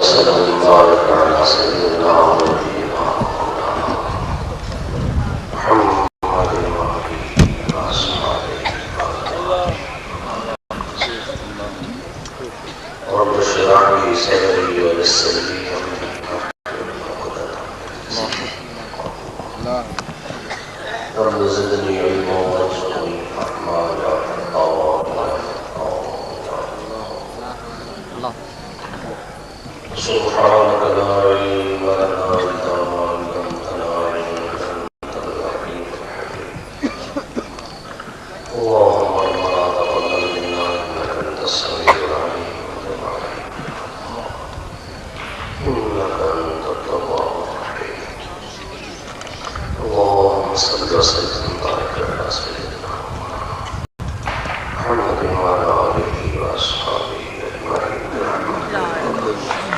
وسلم وبارك على سيدنا ونبينا محمد وآله وأصحابه رب اشرح لي صدري ويسر لي أمري واحلل عقدة رب زدني علما وارزقني فهما يا الله سبحانك لا علم لنا إلا ما علمتنا إنك أنت العليم الحكيم اللهم ربنا تقبل منا إنك أنت السميع العليم وتب علينا إنك أنت التواب الرحيم اللهم صل وسلم وبارك على سيدنا محمد وعلى آله وأصحابه أجمعين. الحمد لله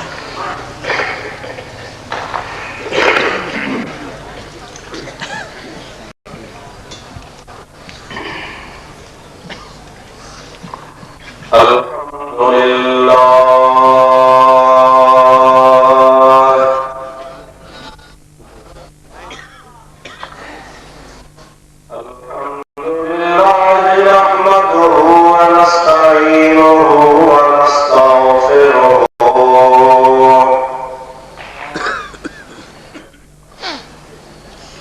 نحمده ونستعينه ونستغفره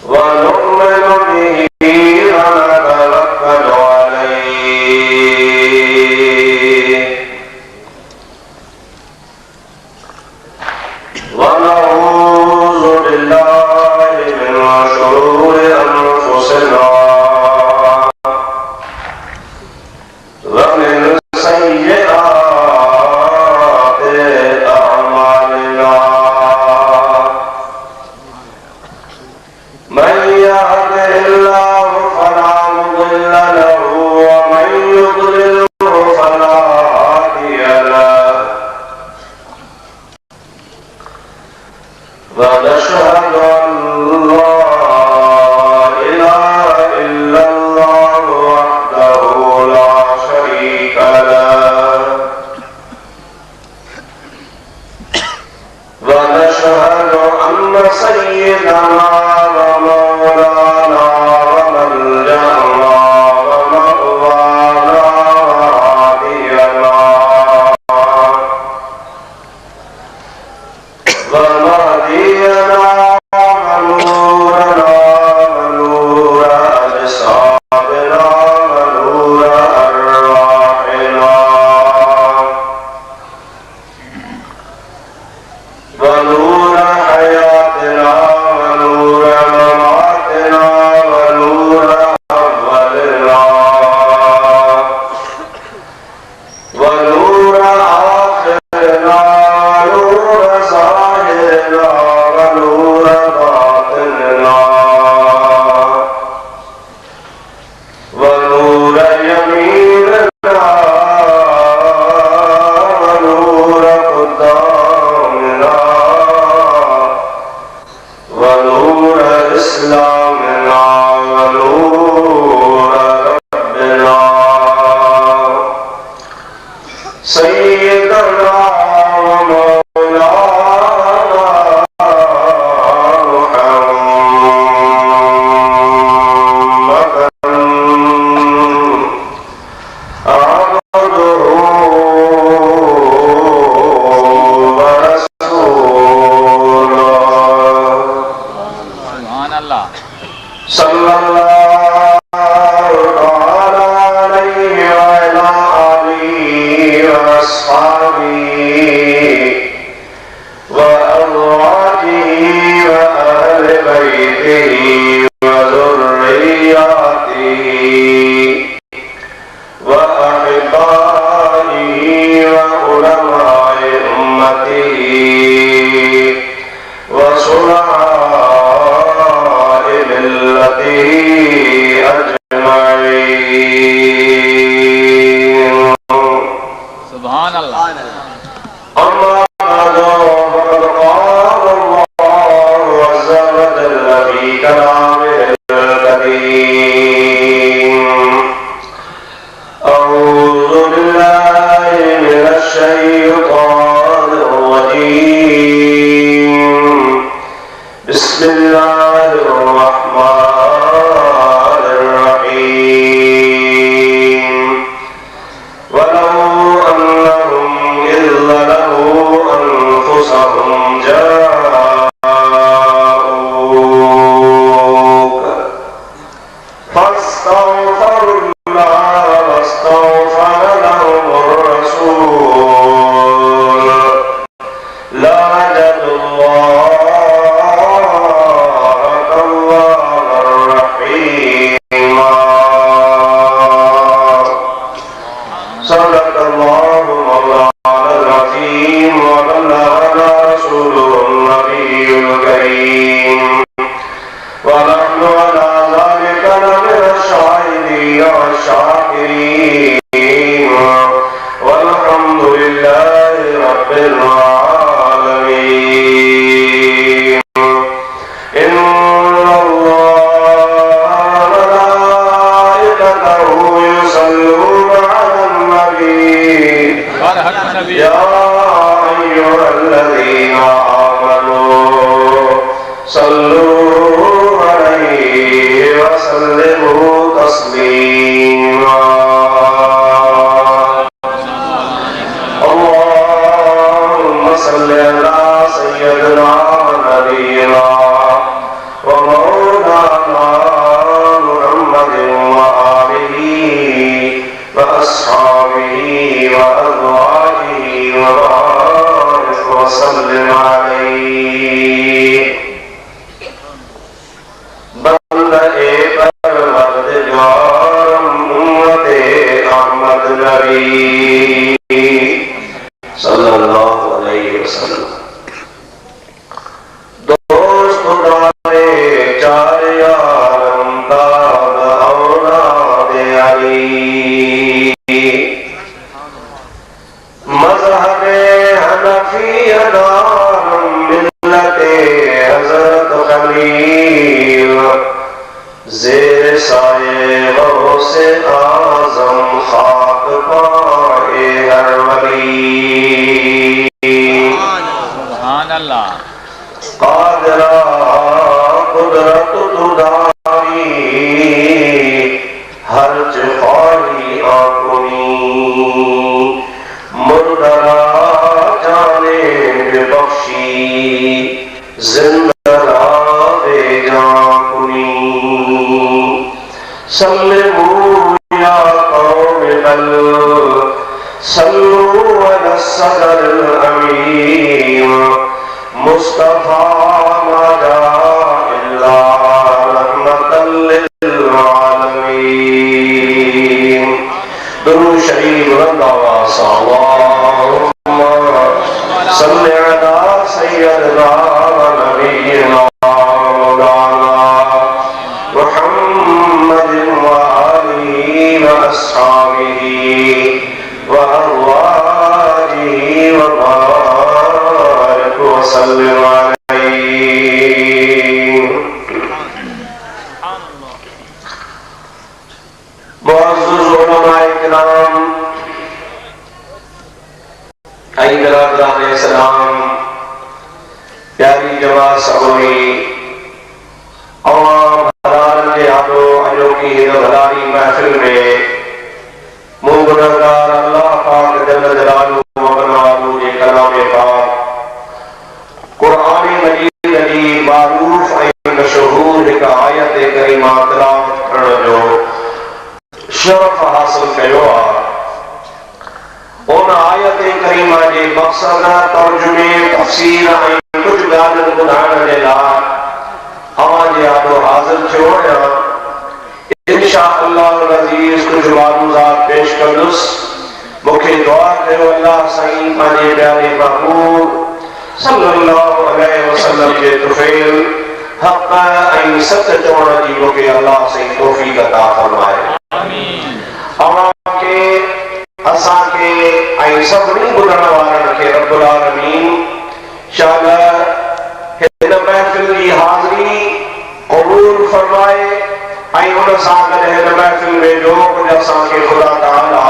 ونؤمن به ونتوكل عليه ونعوذ بالله من شرور أنفسنا ومن سيئات أعمالنا من يهده الله فلا مضل له ومن يضلله فلا هادي له ونشهد أن لا إله إلا الله وحده لا شريك له ونشهد أن سيدنا ومولانا وملجأنا ومأوانا وهادينا ونهدينا ونورنا ونور أجسادنا ونور أرواحنا ونور حياتنا ونور مماتنا ونور أولنا ونور آخرنا ونور ظاهرنا ونور باطننا ونور يميننا ونور قدامنا ونور إسلامنا ونور ربنا سيدنا ومولانا محمدا عبده ورسوله سبحان الله صلى الله تعالى عليه وعلى آله وأصحابه وأزواجه وأهل بيته وذرياته وأحبائه وعلماء أمته وصنعاء ملته أجمعين. سبحان الله أما بعد فقد قال الله عز وجل في كلامه الكريم أعوذ بالله من الشيطان الرجيم ولو أنهم إذ ظلموا أنفسهم جاءوك فاستغفروا الله واستغفر لهم الرسول لوجدوا الله توابا رحيما. صدق الله مولانا العظيم وبلغنا رسوله النبي الكريم ونحن على ذلك لمن الشاهدين والشاكرين والحمد لله رب العالمين. إن الله وملائكته يصلون على النبي يا أيها الذين آمنوا صلوا عليه وسلموا تسليما. اللهم صل على سيدنا ونبينا ومولانا محمد وآله وأصحابه وأزواجه وبارك وسلم عليه. बंदे परवरदिगार उम्मते अहमद नबी सल्लल्लाहु अलैहि वसल्लम। दोस्त खुदारे चार यारम दाद औलाद अली मज़हबे हनफी अदारम मिल्लते हज़रत खलील ज़ेर साये गौसे आज़म खाक पाए हर वली। सुभान अल्लाह। कादरा कुदरत तुदारी हर ख्वाही आकुनी मुर्दरा जाने बख्शी जिंदरा बेजाकुनी। सल्लु या कौम बल सल्लु अला सदर अमीन मुस्तफा मादा इल्ला रहमतल लिल आलमीन। दुरूद शरीफ बुलंद आवाज़ से अल्लाहुम्मा सल्लि अला सय्यदिना व नबियिना मौलाना मुहम्मद व आलिहि व अस्हाबिहि व अज़वाजिहि व बारिक व सल्लिम अलैहि। मुअज़्ज़ज़ उलमाए किराम, आई बिरादरान इस्लाम, प्यारी जमात सगोरी, अवाम हज़ारन के आदो अजो की हिदारी महफिल में मुग़रदार अल्लाह पाक जल्ल जलालहू व बनालहू के कलाम पाक कुरान मजीद जी मारूफ ऐं मशहूर एक आयत करीमा तिलावत करण जो शरफ हासिल कयो आहे। उन आयत करीमा जे मक़सद तर्जुमे तफ़सीर ऐं कुछ ॻाल्हियुनि ॿुधाइण जे लाइ अवां जे आॾो हाज़िर थियो आहियां। इंशाअल्लाह अज़ीज़ कुछ मालूमात पेश कंदुसि। मूंखे दुआ कयो अल्लाह साईं पंहिंजे प्यारे महबूब सल्लल्लाहु अलैहि वसल्लम जे तुफ़ैल हक़ ऐं सच चवण जी मूंखे अल्लाह साईं तौफ़ीक़ अता फ़रमाए। अवां खे असां खे ऐं सभिनी ॿुधण वारनि खे रब्बुल आलमीन शायद हिन महफ़िल जी हाज़िरी क़बूल फ़रमाए ऐं उन सां गॾु हिन महफ़िल में जो कुझु असां खे ख़ुदा ताला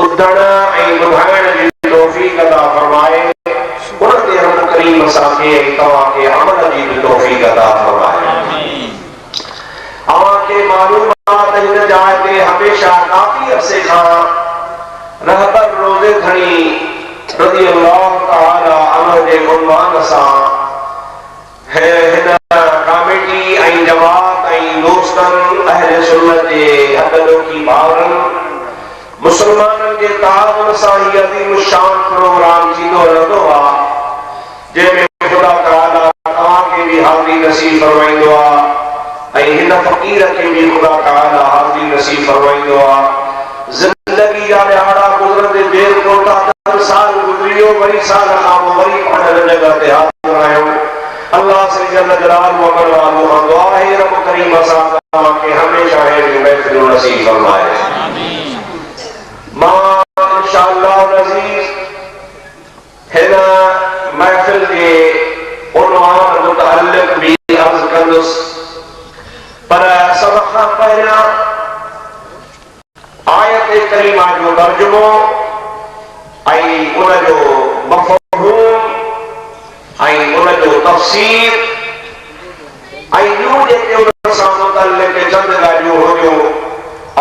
ॿुधण ऐं ॿुधाइण जी तौफ़ीक़ अता फ़रमाए उन ते रब करीम असां खे ऐं तव्हां खे अमल जी बि तौफ़ीक़ अता फ़रमाए। अवां खे मालूमात हिन जाइ ते हमेशह काफ़ी अरसे खां ॿुधणी रज़ी अल्लाह तआला अन्हु जे गुणवान सां हिन कमेटी ऐं जमात ऐं दोस्तनि अहले सुन्नत जे हक़-ॾोखी भाउरनि मुस्लमाननि जे ताउन सां ही अज़ीम शान प्रोग्राम थींदो रहंदो आहे, जंहिंमें खुदा तआला तव्हांखे बि हाज़िरी नसीब फरमाईंदो आहे ऐं हिन फ़क़ीर खे बि खुदा तआला हाज़िरी नसीब फरमाईंदो आहे। ज़िंदगी जा ॾिहाड़ा गुज़रंदे देर कोटा 10 साल गुज़री वियो, वरी साल खां वरी पाण हिन जॻह ते हाज़िर आहियूं। अल्लाह से जल जलालहु अमर वालो खां दुआ है रब करीम असां तव्हांखे हमेशह अहिड़ी महफ़िलूं नसीब फरमाए। मां इंशाअल्लाह अज़ीज़ हिन महफ़िल जे उन्वान मुतअल्लिक़ भी अर्ज़ कंदुसि, पर सभ खां पहिरियां आयत करीमा जो तर्जुमो ऐं उन जो मफ़हूम ऐं उन जो तफ़सीर ऐं ॿियूं जेके उन सां मुतअल्लिक़ चंद ॻाल्हियूं हुयूं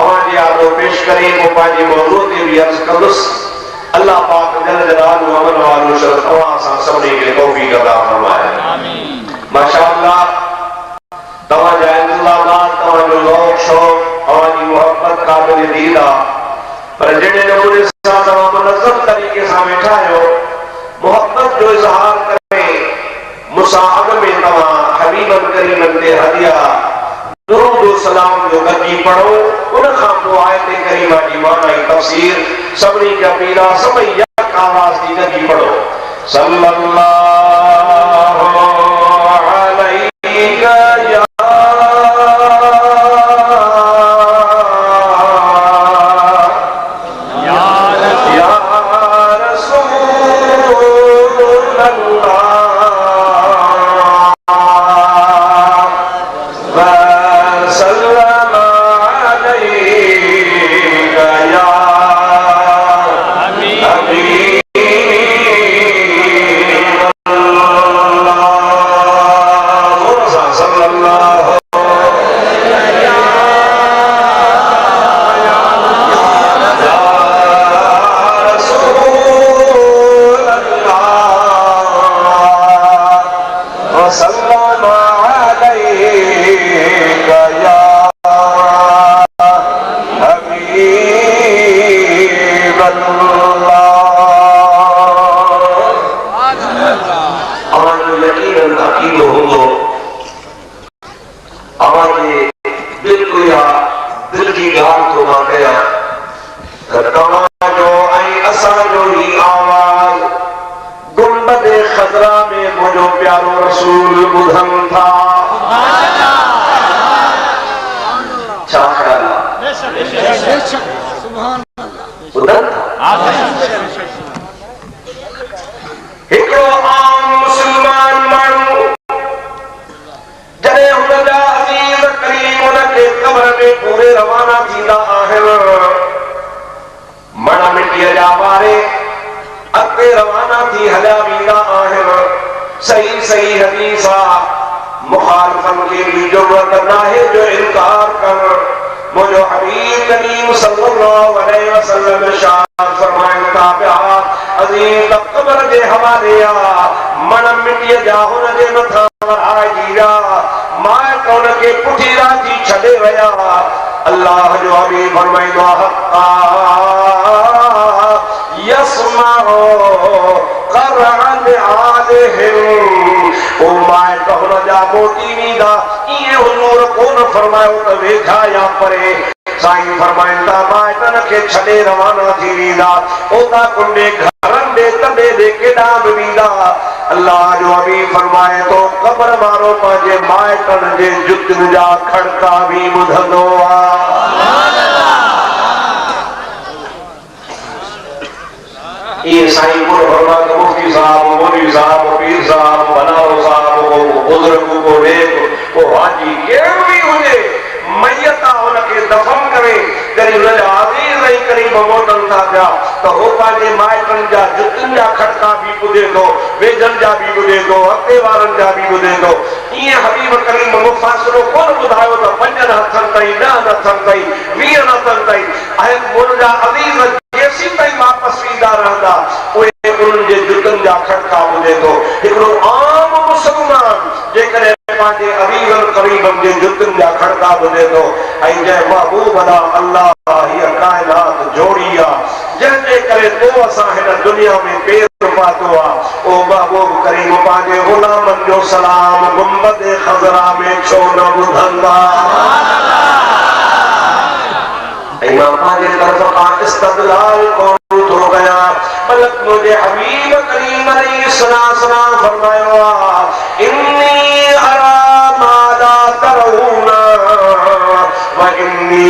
अवां जे आॾो पेश करे पोइ पंहिंजे मौज़ू ते बि अर्ज़ कंदुसि। अल्लाह पाक जल जलालहु अमर वालो शरफ़ तव्हां सां सभिनी खे तौफ़ीक़ अता फरमाए। माशाअल्लाह तव्हांजा इंतज़ामात, तव्हांजो ज़ौक़ शौक़, तव्हांजी मोहब्बत क़ाबिल दीद आहे, पर जहिड़े नमूने सां तव्हां मुनज़्ज़म तरीक़े सां वेठा आहियो, मोहब्बत जो इज़हार करे मूंसां अॻ में तव्हां हबीबन करीमन ते हदिया दुरूद सलाम जो गॾिजी पढ़ो, उन खां पोइ आयत करीमा जी माना ऐं तफ़सीर सभिनी खे अपील आहे सभई यक आवाज़ थी गॾिजी पढ़ो। सल्लल्लाहु अलैका या अल्लाह जो हबीब फरमाए तो क़ब्र वारो पंहिंजे माइटनि जे जुतनि जा खड़का भी ॿुधंदो आहे। ये साईं गुण फरमाए तो मुफ्ती साहब, मौलवी साहब, पीर साहब, बनारो साहब, बुजुर्ग को नेक को हाजी केर भी हुजे, मैयत उनके दफन करे जॾहिं हुनजा अज़ीज़ ऐं करीब मोटनि था पिया त हो पंहिंजे माइटनि जा जुतनि जा खड़का भी ॿुधे थो, वेझनि जा भी ॿुधे थो, हफ़्ते वारनि जा भी ॿुधे थो। ईअं हबीब करीम मुफ़ासिलो कोन ॿुधायो त 5 हथनि ताईं, 10 हथनि ताईं, 20 हथनि ताईं, ऐं मुंहिंजा अज़ीज़ जेसीं ताईं वापसि ईंदा रहंदा के जुतन जा खड़का बुधे तो ऐं जय महबूब दा अल्लाह हिय कायनात जोड़िया जंहिंजे करे तो असां हिन दुनिया में पेर पातो आ ओ महबूब करीम पांजे गुलामन जो सलाम गुंबद खजरा में छो न ॿुधंदा इमाम पांजे तरफ का इस्तदलाल कौन तो गया मलक मुझे हबीब करीम अलैहिस्सलाम फरमायो इन्नी अरा मा ला तरूना व इन्नी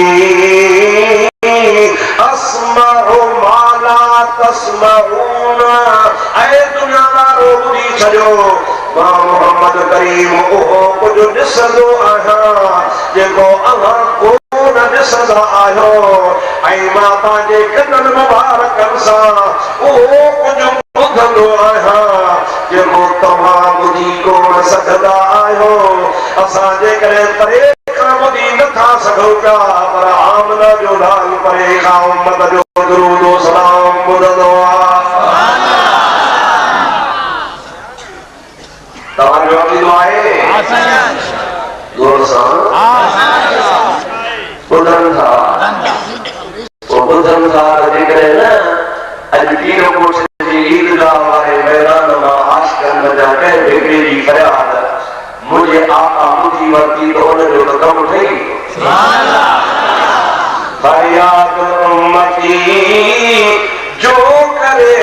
अस्मउ मा ला तस्मऊना ऐ दुनिया वारो ॿुधी छॾियो मां मोहम्मद करीम उहो कुझु ॾिसंदो आहियां जेको अव्हां को न ॾिसंदा आहियो ऐं मां पंहिंजे कननि मुबारकनि सां उहो कुझु ॿुधंदो आहियां जेको तव्हां ॿुधी कोन सघंदा आहियो असां जेकॾहिं परे खां ॿुधी नथा सघूं पिया पर आमना जो लाल परे खां उम्मत जो दुरूद ओ सलाम ॿुधंदो आहे तव्हांजो अक़ीदो आहे ज़ोर सां ॿुधनि था जेकॾहिं न अॼु पीर कोठ जी ईदगाह वारे मैदान मां आशिक़नि जा कंहिं बेटे जी फरियाद मुंहिंजे आका ॿुधी वरिती त उनजो त कमु ठही फरियाद उम्मती जो करे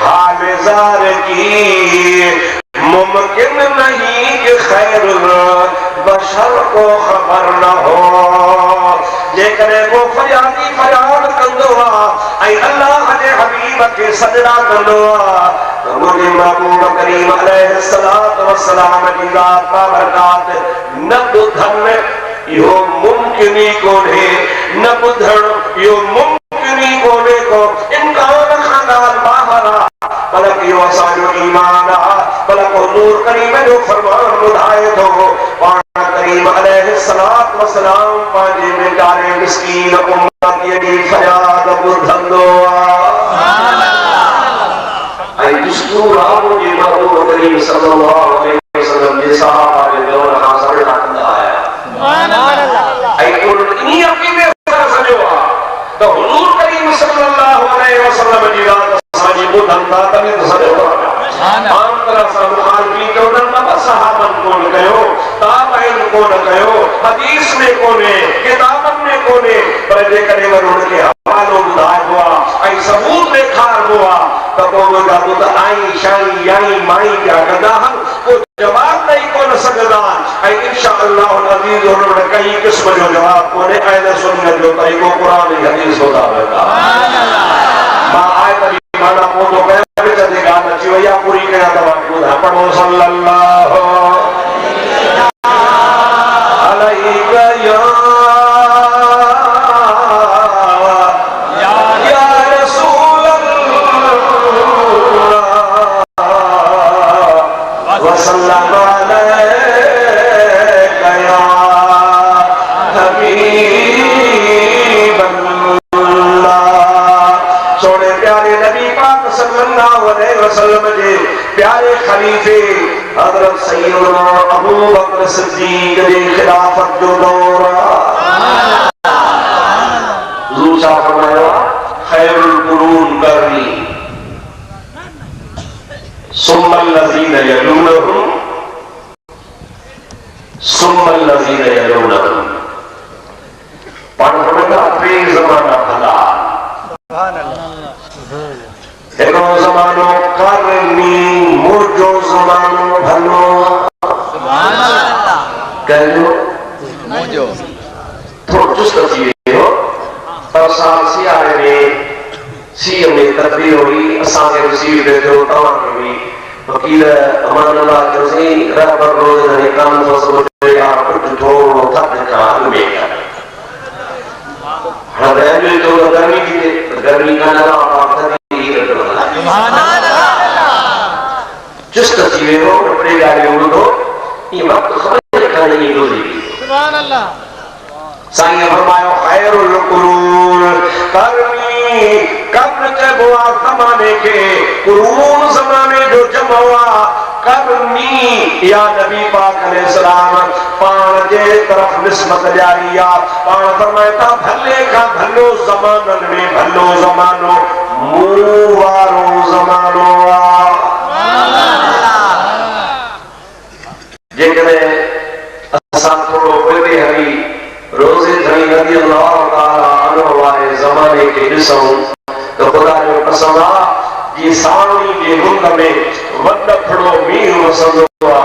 हाल ज़ार की मुमकिन नहीं कि खैर बशर को खबर न हो जेकॾहिं को फरियादी फरियाद कंदो आहे ऐं अल्लाह जे हबीब खे सजदा कंदो आहे त मुंहिंजे महबूब करीम अलैहिस्सलातु वस्सलाम जी ज़ात बाबरकात न ॿुधनि इहो मुमकिन ई कोन्हे न ॿुधणु इहो मुमकिन ई कोन्हे को इम्कान खां ॻाल्हि ॿाहिरि आहे बल्कि इहो असांजो ईमान आहे बल्कि हुज़ूर करीम जो फरमान ॿुधाए थो पाण करीम अलैहिस्सलातु वस्सलाम पंहिंजे बेचारे मिस्कीन उम्मतीअ जी फरियाद ॿुधंदो आहे ऐं दुस्तूर आहे मुंहिंजे महबूब करीम सल्लल्लाहु अलैहि वसल्लम जे सहाबा जे दौर खां सभु कंदा आया ऐं उन्हनि ईअं अक़ीदे सां सॼो आहे त हुज़ूर करीम सल्लल्लाहु अलैहि वसल्लम जी रात असांजी ॿुधनि था तॾहिं त सॼो आहे आम तरह सां मुखालफ़ी चवंदा बसि सहाबनि कोन कयो ताबईन कोन कयो हदीस में कोन्हे किताबनि में कोन्हे पर जेकॾहिं वरी हुनखे हवालो ॿुधाइबो आहे ऐं सबूत ॾेखारिबो आहे त पोइ मुंहिंजा बुत आई शाई याई माई जा कंदा आहिनि को जवाब ॾेई कोन सघंदा ऐं इंशाअल्लाह अज़ीज़ हुननि कई क़िस्म जो जवाब कोन्हे अहल सुन्नत जो तरीक़ो क़ुरान ऐं हदीस मुताबिक़ आहे मां आयत जी माना पोइ कयां विच ते ॻाल्हि अची वई आहे पूरी कयां तव्हांखे ॿुधायां पढ़ो सल्लल्लाहु अलैहि या रसूल अल्लाह वसल्लम अलैका या हबीब अल्लाह सोने प्यारे नबी पाक सल्लल्लाहु अलैहि वसल्लम जे प्यारे खलीफे हज़रत सैयदना अबू बकर सिद्दीक़ जी खिलाफत जो दौर हुज़ूर साहब फरमाया खैरुल कुरून करनी सुम्मल लज़ीना यलूनहुम सुम्मल लज़ीना यलूनहुम पाण फरमाया टे ज़माना भला हिकिड़ो ज़मानो करनी मुंहिंजो ज़मानो भलो कहिड़ो मुंहिंजो थोरो चुस्त थी वियो पर साल सियारे में सीअ में तकबीर हुई असांखे रिसीव थियो तव्हांखे बि वकील अमान अल्लाह चयोसीं रहबर रोज़ ने कान थो सघो यार कुझु थोरो थधि खां अॻु में कर हाणे रहंदो थो गर्मी थी थिए गर्मी कान चुस्त थी वियो टे ॻाल्हियूं ॿुधो हीअ वक़्तु ख़बर कान्हे ईअं गुज़री वियो साईं फरमायो खैरुल कुरून करनी कब्र चइबो आहे ज़माने खे कुरून ज़माने जो जमो आहे करनी या नबी पाक अलैहिस्सलाम पान जे तरफ निस्बत जारी आ पान फरमाता भले का भलो ज़मानन में भलो ज़मानो मूं वारो ज़मानो आ जेकॾहिं असां थोरो पोइ हली रोज़े धणी नबी अल्लाह ताला अन्हु वारे ज़माने खे ॾिसूं त ख़ुदा जो कसम आ जी सावणी जे मुंद में वॾ फड़ो मींहुं वसंदो आ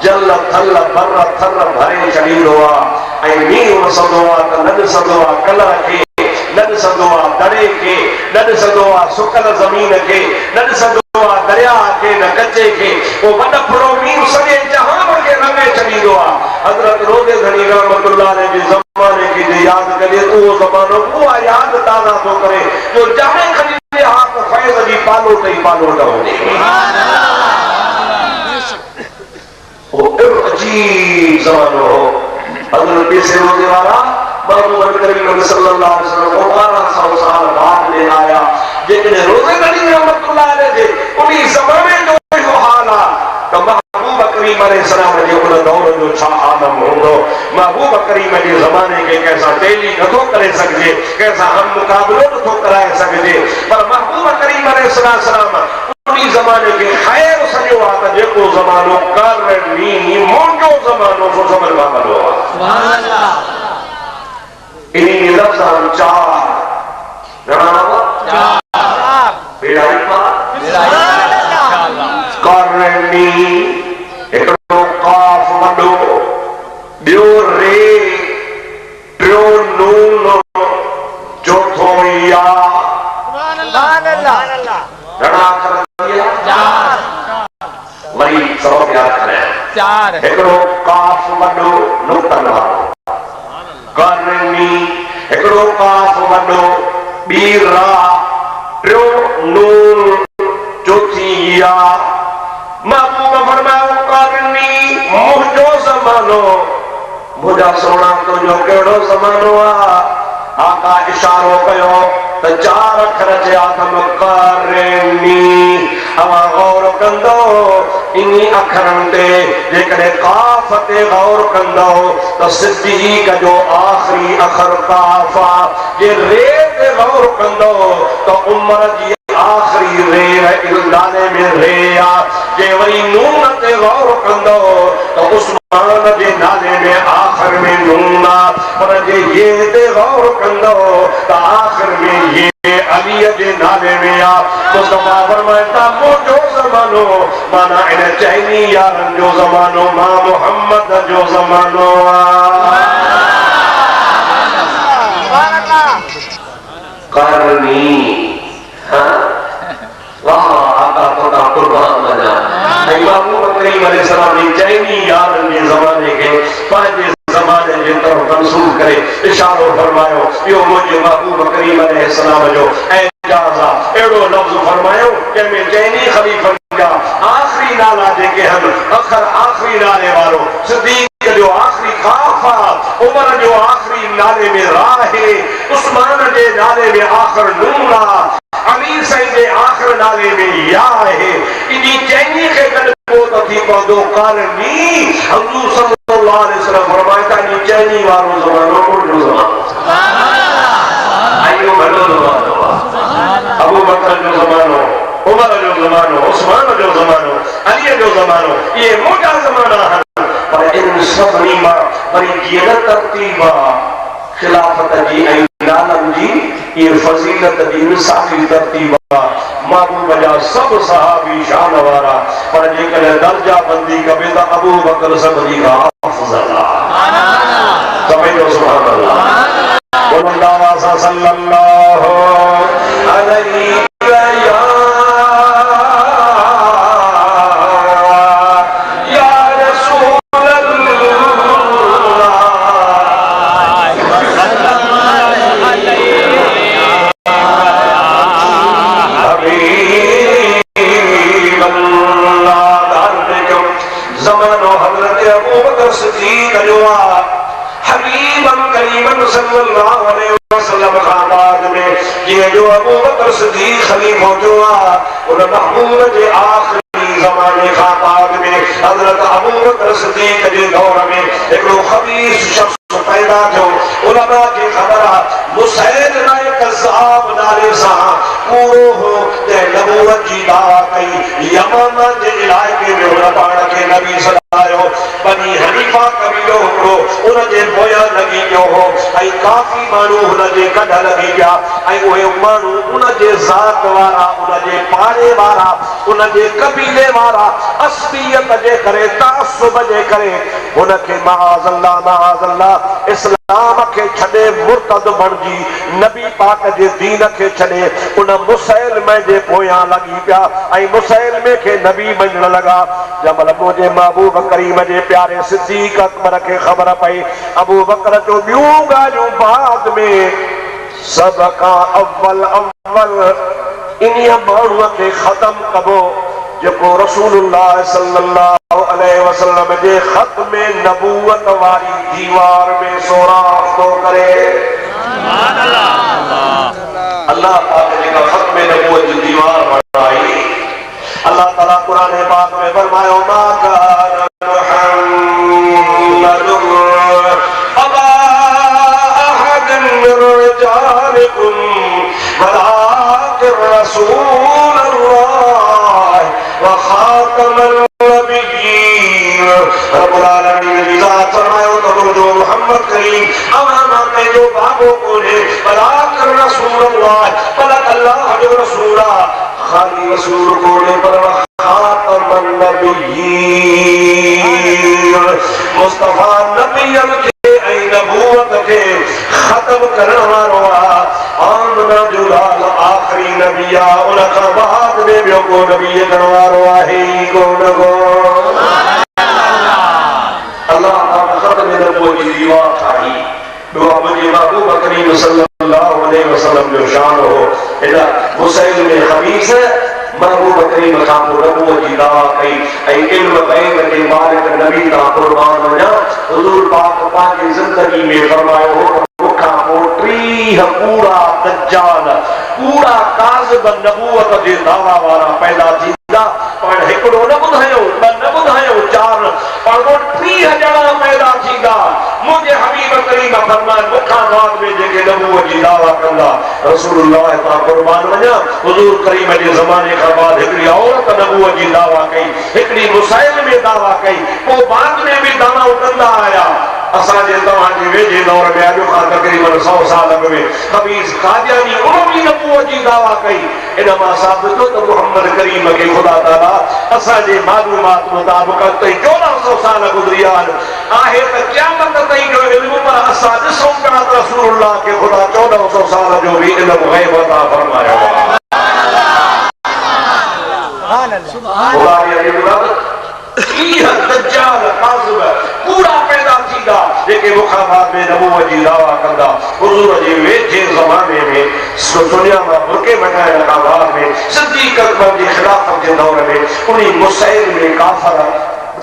जल थल बर थर भरे छॾींदो आ ऐं मींहुं वसंदो आ त न ॾिसंदो आ कलर खे न ॾिसंदो आ दड़े खे न ॾिसंदो आ सुकल ज़मीन खे न ॾिसंदो आ दरिया खे न कचे खे उहो वॾ फड़ो मींहुं सॼे जहान खे रंगे छॾींदो आ हज़रत रोज़े घणी रहमतुल्लाह अलैहि जे ज़माने खे यादि कजे उहो ज़मानो उहा यादि ताज़ा थो करे जो चाहे खणी हा त फैज़ जी पालो तई पालो न हुजे वो अजीब ज़मानो हो हज़रत पैसे रोज़े वाला महबूब करीम सल्लल्लाहु अलैहि वसल्लम 1200 साल बाद में आया जेकॾहिं रोज़े घणी रहमतुल्लाह अलैहि जे उन्ही ज़माने जो इहो हाल आ त महबूब करीम अलैहिस्सलाम जे उन दौर जो छा आलम हूंदो महबूब करीम जे ज़माने खे कंहिंसां टेली नथो करे सघिजे कंहिंसां हम मुक़ाबिलो नथो कराए सघिजे पर महबूब करीम अलैहिस्सलाम उन्ही ज़माने खे ख़ैर सॼो आहे त जेको ज़मानो करनी मुंहिंजो ज़मानो सो समझ में भलो आहे सुभान अल्लाह इन्ही लफ़्ज़नि चार घणा चार बेड़ाई करनी हिकिड़ो काफ वॾो ॿियो रे टियों नून चौथो या घणा अखर वरी सबब यादि करियो हिकिड़ो काफ वॾो नुक़्तन वारो करनी हिकिड़ो काफ वॾो ॿी रा टियों नून चौथी या महबूब फरमायो करनी मुंहिंजो ज़मानो मुंहिंजा सोना तुंहिंजो कहिड़ो ज़मानो आहे आका इशारो कयो त चार अखर चया अथमि करनी अवां गौर कंदो इन्ही अखरनि ते जेकॾहिं काफ ते गौर कंदो त सिद्दीक़ जो आख़िरी अखर काफ आहे जे रे ते गौर कंदो त उमर जी आखिरी रे नाले में रे आ जे वरी नून ते गौर कंदो तो उस्मान जे नाले में आखिर में नून आ पर जे ये ते गौर कंदो तो आखिर में ये अली जे नाले में आ मुस्तफा फरमाता मुंहिंजो ज़मानो माना इन चइनी यारनि जो ज़मानो मां मोहम्मद जो ज़मानो करनी वाह आका तोड़ा कुर्बान बना महबूब करीम अलैहिस्सलाम ने चइनी यारनि जे ज़माने खे पंहिंजे ज़माने जे तरफ़ मंसूब करे इशारो फरमायो इहो मुंहिंजे महबूब करीम अलैहिस्सलाम जो एजाज़ आहे अहिड़ो लफ़्ज़ फरमायो जंहिंमें चइनी ख़लीफ़नि जा आख़िरी नाला जेके आहिनि अखर आख़िरी नाले वारो सिद्दीक़ जो आख़िरी काफ़ आहे उमर जो आख़िरी नाले में रा आहे उस्मान जे नाले में आख़िर नून आहे अली साईं जे आख़िर नाले में या आहे इन्ही चइनी खे गॾु पोइ त थी पवंदो करनी हुज़ूर सल्लल्लाहु अलैहि वसल्लम फरमाइता इन्ही चइनी वारो ज़मानो मुंहिंजो ज़मानो सुभान अल्लाह आयो भलो ज़मानो आहे अबू बकर जो ज़मानो उमर जो ज़मानो उस्मान जो ज़मानो अली जो ज़मानो इहे मुंहिंजा ज़माना आहिनि पर इन सभिनी मां वरी जीअं न तरतीब आहे खिलाफत जी ऐं नालनि जी ये फजीलत दी इंसाफी तरतीब महबूब जा सब सहाबी शान वारा पर जेकॾहिं दर्जा बंदी कबे त अबू बकर सभिनी खां अफ़ज़ल आहे समझो सुभान अल्लाह बोलो सल्लल्लाहु अलैहि सल्लल्लाहु अलैहि वसल्लम खां बाद में ये जो अबू बकर सिद्दीक़ खलीफा जो आ उन महबूब जे आखिरी ज़माने खां बाद में हज़रत अबू बकर सिद्दीक़ जे दौर में हिकिड़ो ख़बीस शख़्स पैदा थियो। उलमा खे ख़बर आहे मुसैलिमा कज़्ज़ाब नाले सां पूरो हो ते नबूवत जी दावा कई। यमन जे इलाइक़े में हुन पाण खे नबी सॾायो। बनी हनीफा कबीलो हिकिड़ो उन जे पोयां लॻी पियो हो ऐं काफ़ी माण्हू हुन जे कढ लॻी पिया ऐं उहे माण्हू उन जे ज़ात वारा, उन जे पाड़े वारा, उन जे कबीले वारा असबियत जे करे, तासुब जे करे हुन खे महाज़ल्लाह इस्लाम खे छॾे मुर्तद बणिजी नबी पाक जे दीन खे छॾे उन मुसैलिमे जे पोयां लॻी पिया ऐं मुसैलिमे खे नबी मञण लॻा। जमल मुंहिंजे महबूब करीम जे प्यारे सिद्दीक़ अकबर खे ख़बर पई अबू बकर जो ॿियूं ॻाल्हियूं बाद में सब खां अव्वल इन्हीअ माण्हूअ खे ख़त्म कबो जेको रसूलुल्लाह सल्लल्लाहु अलैहि वसल्लम जे ख़त में नबूवत वारी दीवार में सोराख़ थो करे। सुभान अल्लाह। अल्लाह पाक जेका ख़त में नबूवत जी दीवार बणाई, अल्लाह ताला कुरान पाक में फरमायो मा कान मुहम्मदुर अबा अहदिन मिन रिजालिकुम वलाकिन रसूलल्लाह व खातमुन नबिय्यीन। रब्बुल आलमीन जी ज़ात फरमायो त जो मोहम्मद करीम अवाना के जो बाबो कोने वलाकिन रसूलल्लाह बल्कि अल्लाह जो रसूल खाली रसूल कोने पर खातमुन नबिय्यीन मुस्तफा नबियन के ऐं नबूवत के खत्म करण वारो आमना जो लाल आखिरी नबी आ उन खां बाद में ॿियो को नबी अचण वारो आहे ई कोन को। अल्लाह पाक ख़त में नबूवत जी दीवार ठाही। ॿियो मुंहिंजे महबूब करीम सल्लल्लाहु अलैहि वसल्लम जो शान हो एॾा मुसैलिमे ख़बीस महबूब करीम खां पोइ नबूवत जी दावा कई ऐं इल्म ग़ैब जे मालिक नबी तां क़ुर्बान वञा। हुज़ूर पाक पंहिंजी ज़िंदगी में फरमायो हो मूंखां पोइ 30 कूड़ा दज्जाल, कूड़ा काज़िब नबूवत जे दावा वारा पैदा थींदा। पर हिकिड़ो न ॿुधायो, ॿ न ॿुधायो, 4 पर 30 ॼणा पैदा थींदा। मुंहिंजे हबीब करीम फरमाए मूंखां बाद में जेके नबूवत जी दावा कंदा रसूलुल्लाह तां क़ुर्बान वञा। हुज़ूर करीम जे ज़माने खां बाद हिकिड़ी औरत नबूवत जी दावा कई, हिकिड़ी मुसैलिमे दावा कई, पोइ बाद में बि दावा कंदा आया। असांजे तव्हांजे वेझे दौर में अॼु खां तक़रीबन 100 साल अॻु में ख़बीस कादियानी उन बि नबूवत जी दावा कई। इन मां साबित थियो त मुहम्मद करीम खे ख़ुदा ताला असांजे मालूमात मुताबिक़ 1400 साल गुज़री आहिनि। आहे त क़यामत ताईं जो इल्मु पर असां ॾिसूं पिया त रसूलुल्लाह खे ख़ुदा 1400 साल जो बि इल्मु ग़ैब अता फरमायो आहे। पूरा पैदा थींदा जेके मुखां बाद में नबूवत जी दावा कंदा। हुज़ूर जे वेझे ज़माने में दुनिया मां बुरके मटाइण खां बाद में सिद्दीक़ अकबर जी ख़िलाफ़त जे दौर में उन मुसैलिमे काफ़िर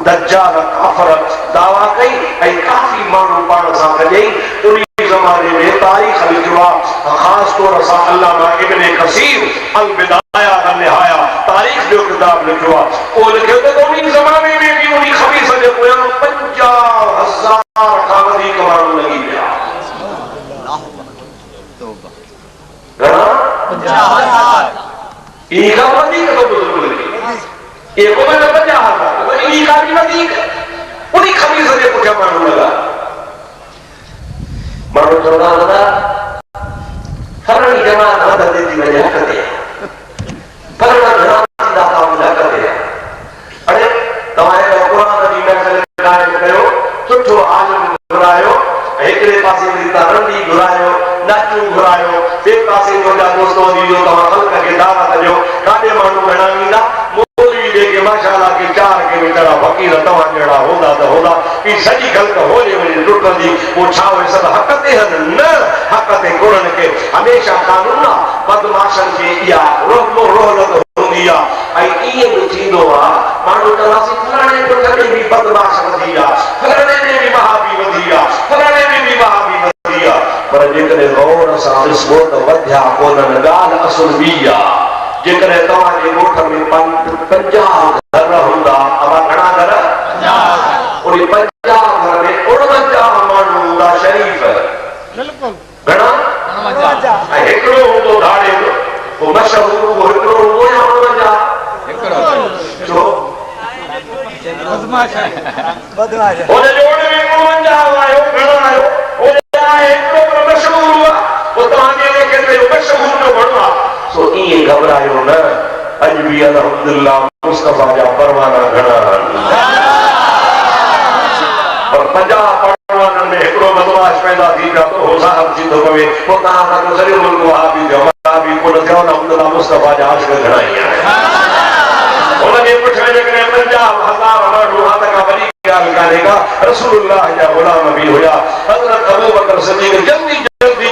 दज्जाल काफ़िर दावा कई ऐं काफ़ी माण्हू पाण सां गॾई। उन ज़माने में तारीख़ लिखियो आहे, ख़ासि तौर सां अल्लामा इब्न कसीर अल बिदाया व निहाया तारीख़ जो किताब लिखियो आहे। उहो लिखियो त उन ज़माने में बि उन ख़बीस जे पोयां 50,000 खां वधीक माण्हू लॻी पिया। घणा? 50,000। इन खां वधीक थो बुज़ुर्ग लिखे। ये को न 50,000 इन खां बि वधीक उन ख़बीस जे पुठियां माण्हू लॻा। माण्हू चवंदा दादा फलाणी जमात मदद थी वञे हक़ ते, फलाणा जमात जी दाता मुंहिंजे हक़ ते। अड़े तव्हां क़ुरान जी महफ़िल क़ाइम कयो, सुठो आलिम घुरायो, हिकिड़े पासे वरी तव्हां रंडी घुरायो, नाचू घुरायो, ॿिए पासे मुंहिंजा दोस्तो जो तव्हां ख़ल्क़ खे दावत ॾियो। काॾे माण्हू घणा ईंदा मौलवी जेके माशाअल्लाह के 4 के वीचारा फ़क़ीर तव्हां जहिड़ा हूंदा त हूंदा की सॼी ख़ल्क़ होले वञे टुटंदी। पोइ छा उहे सभु हक़ ते आहिनि? न, हक़ ते कुरनि खे हमेशह कानून आहे। बदमाशनि खे इहा रोहलत हूंदी आहे ऐं ईअं बि थींदो आहे माण्हू चवंदासीं फलाणे पुठ में बि बदमाश वधी आहे, फलाणे में बि वहाबी वधी आहे, फलाणे में बि वहाबी वधी आहे। पर जेकॾहिं गौर सां ॾिसबो त वधिया कोन्हनि, ॻाल्हि असुल ॿी आहे। जेकॾहिं तव्हांजे ॻोठ में 50 घर बदमाश है ओने जोड़ में 52 आयो घणा आयो ओने आए एतिरो मशहूर हुआ वो तव्हांजे लेखे ते मशहूर न बणवा सो इए घबरायो न अज भी अल्हम्दुलिल्लाह मुस्तफा जा परवाना घणा और 50 परवानन में एकड़ो बदमाश पैदा थी पिया तो हो साहब सीधो पवे वो तव्हां खां सॼो मुल्क वहाबी जो वहाबी को न थियो अल्हम्दुलिल्लाह मुस्तफा जा आशिक़ घणा ई आहिनि उनके पुठियां जेकॾहिं 50,000 माण्हू हा त का वॾी ॻाल्हि कान्हे का रसूलुल्लाह जा ग़ुलाम बि हुया हज़रत अबू बकर सिद्दीक़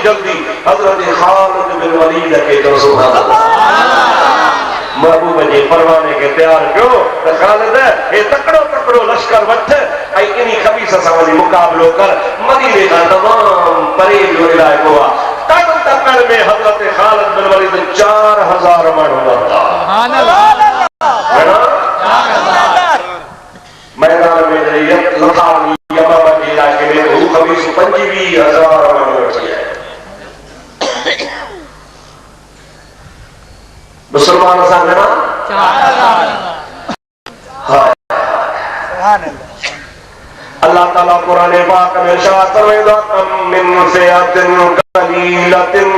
जल्दी हज़रत ख़ालिद बिन वलीद खे तो सुभान अल्लाह महबूब जे परवाने के तैयार कयो त ख़ालिद हे तकड़ो लश्कर वठ ऐं इन्ही खबीस सां वञी मुक़ाबिलो कर मदीने खां तमाम परे जो इलाइक़ो आहे तकड़ में हज़रत ख़ालिद बिन वलीद 4000 माण्हू हुआ मैदान में लतानी यमन के इलाके में वो खबीस 25,000 माण्हू वठी आया मुसलमान सां घणा 4000 अल्लाह ताला कुरान पाक में इरशाद फरमाईंदो कम मिन फ़िअतिन क़लीलतिन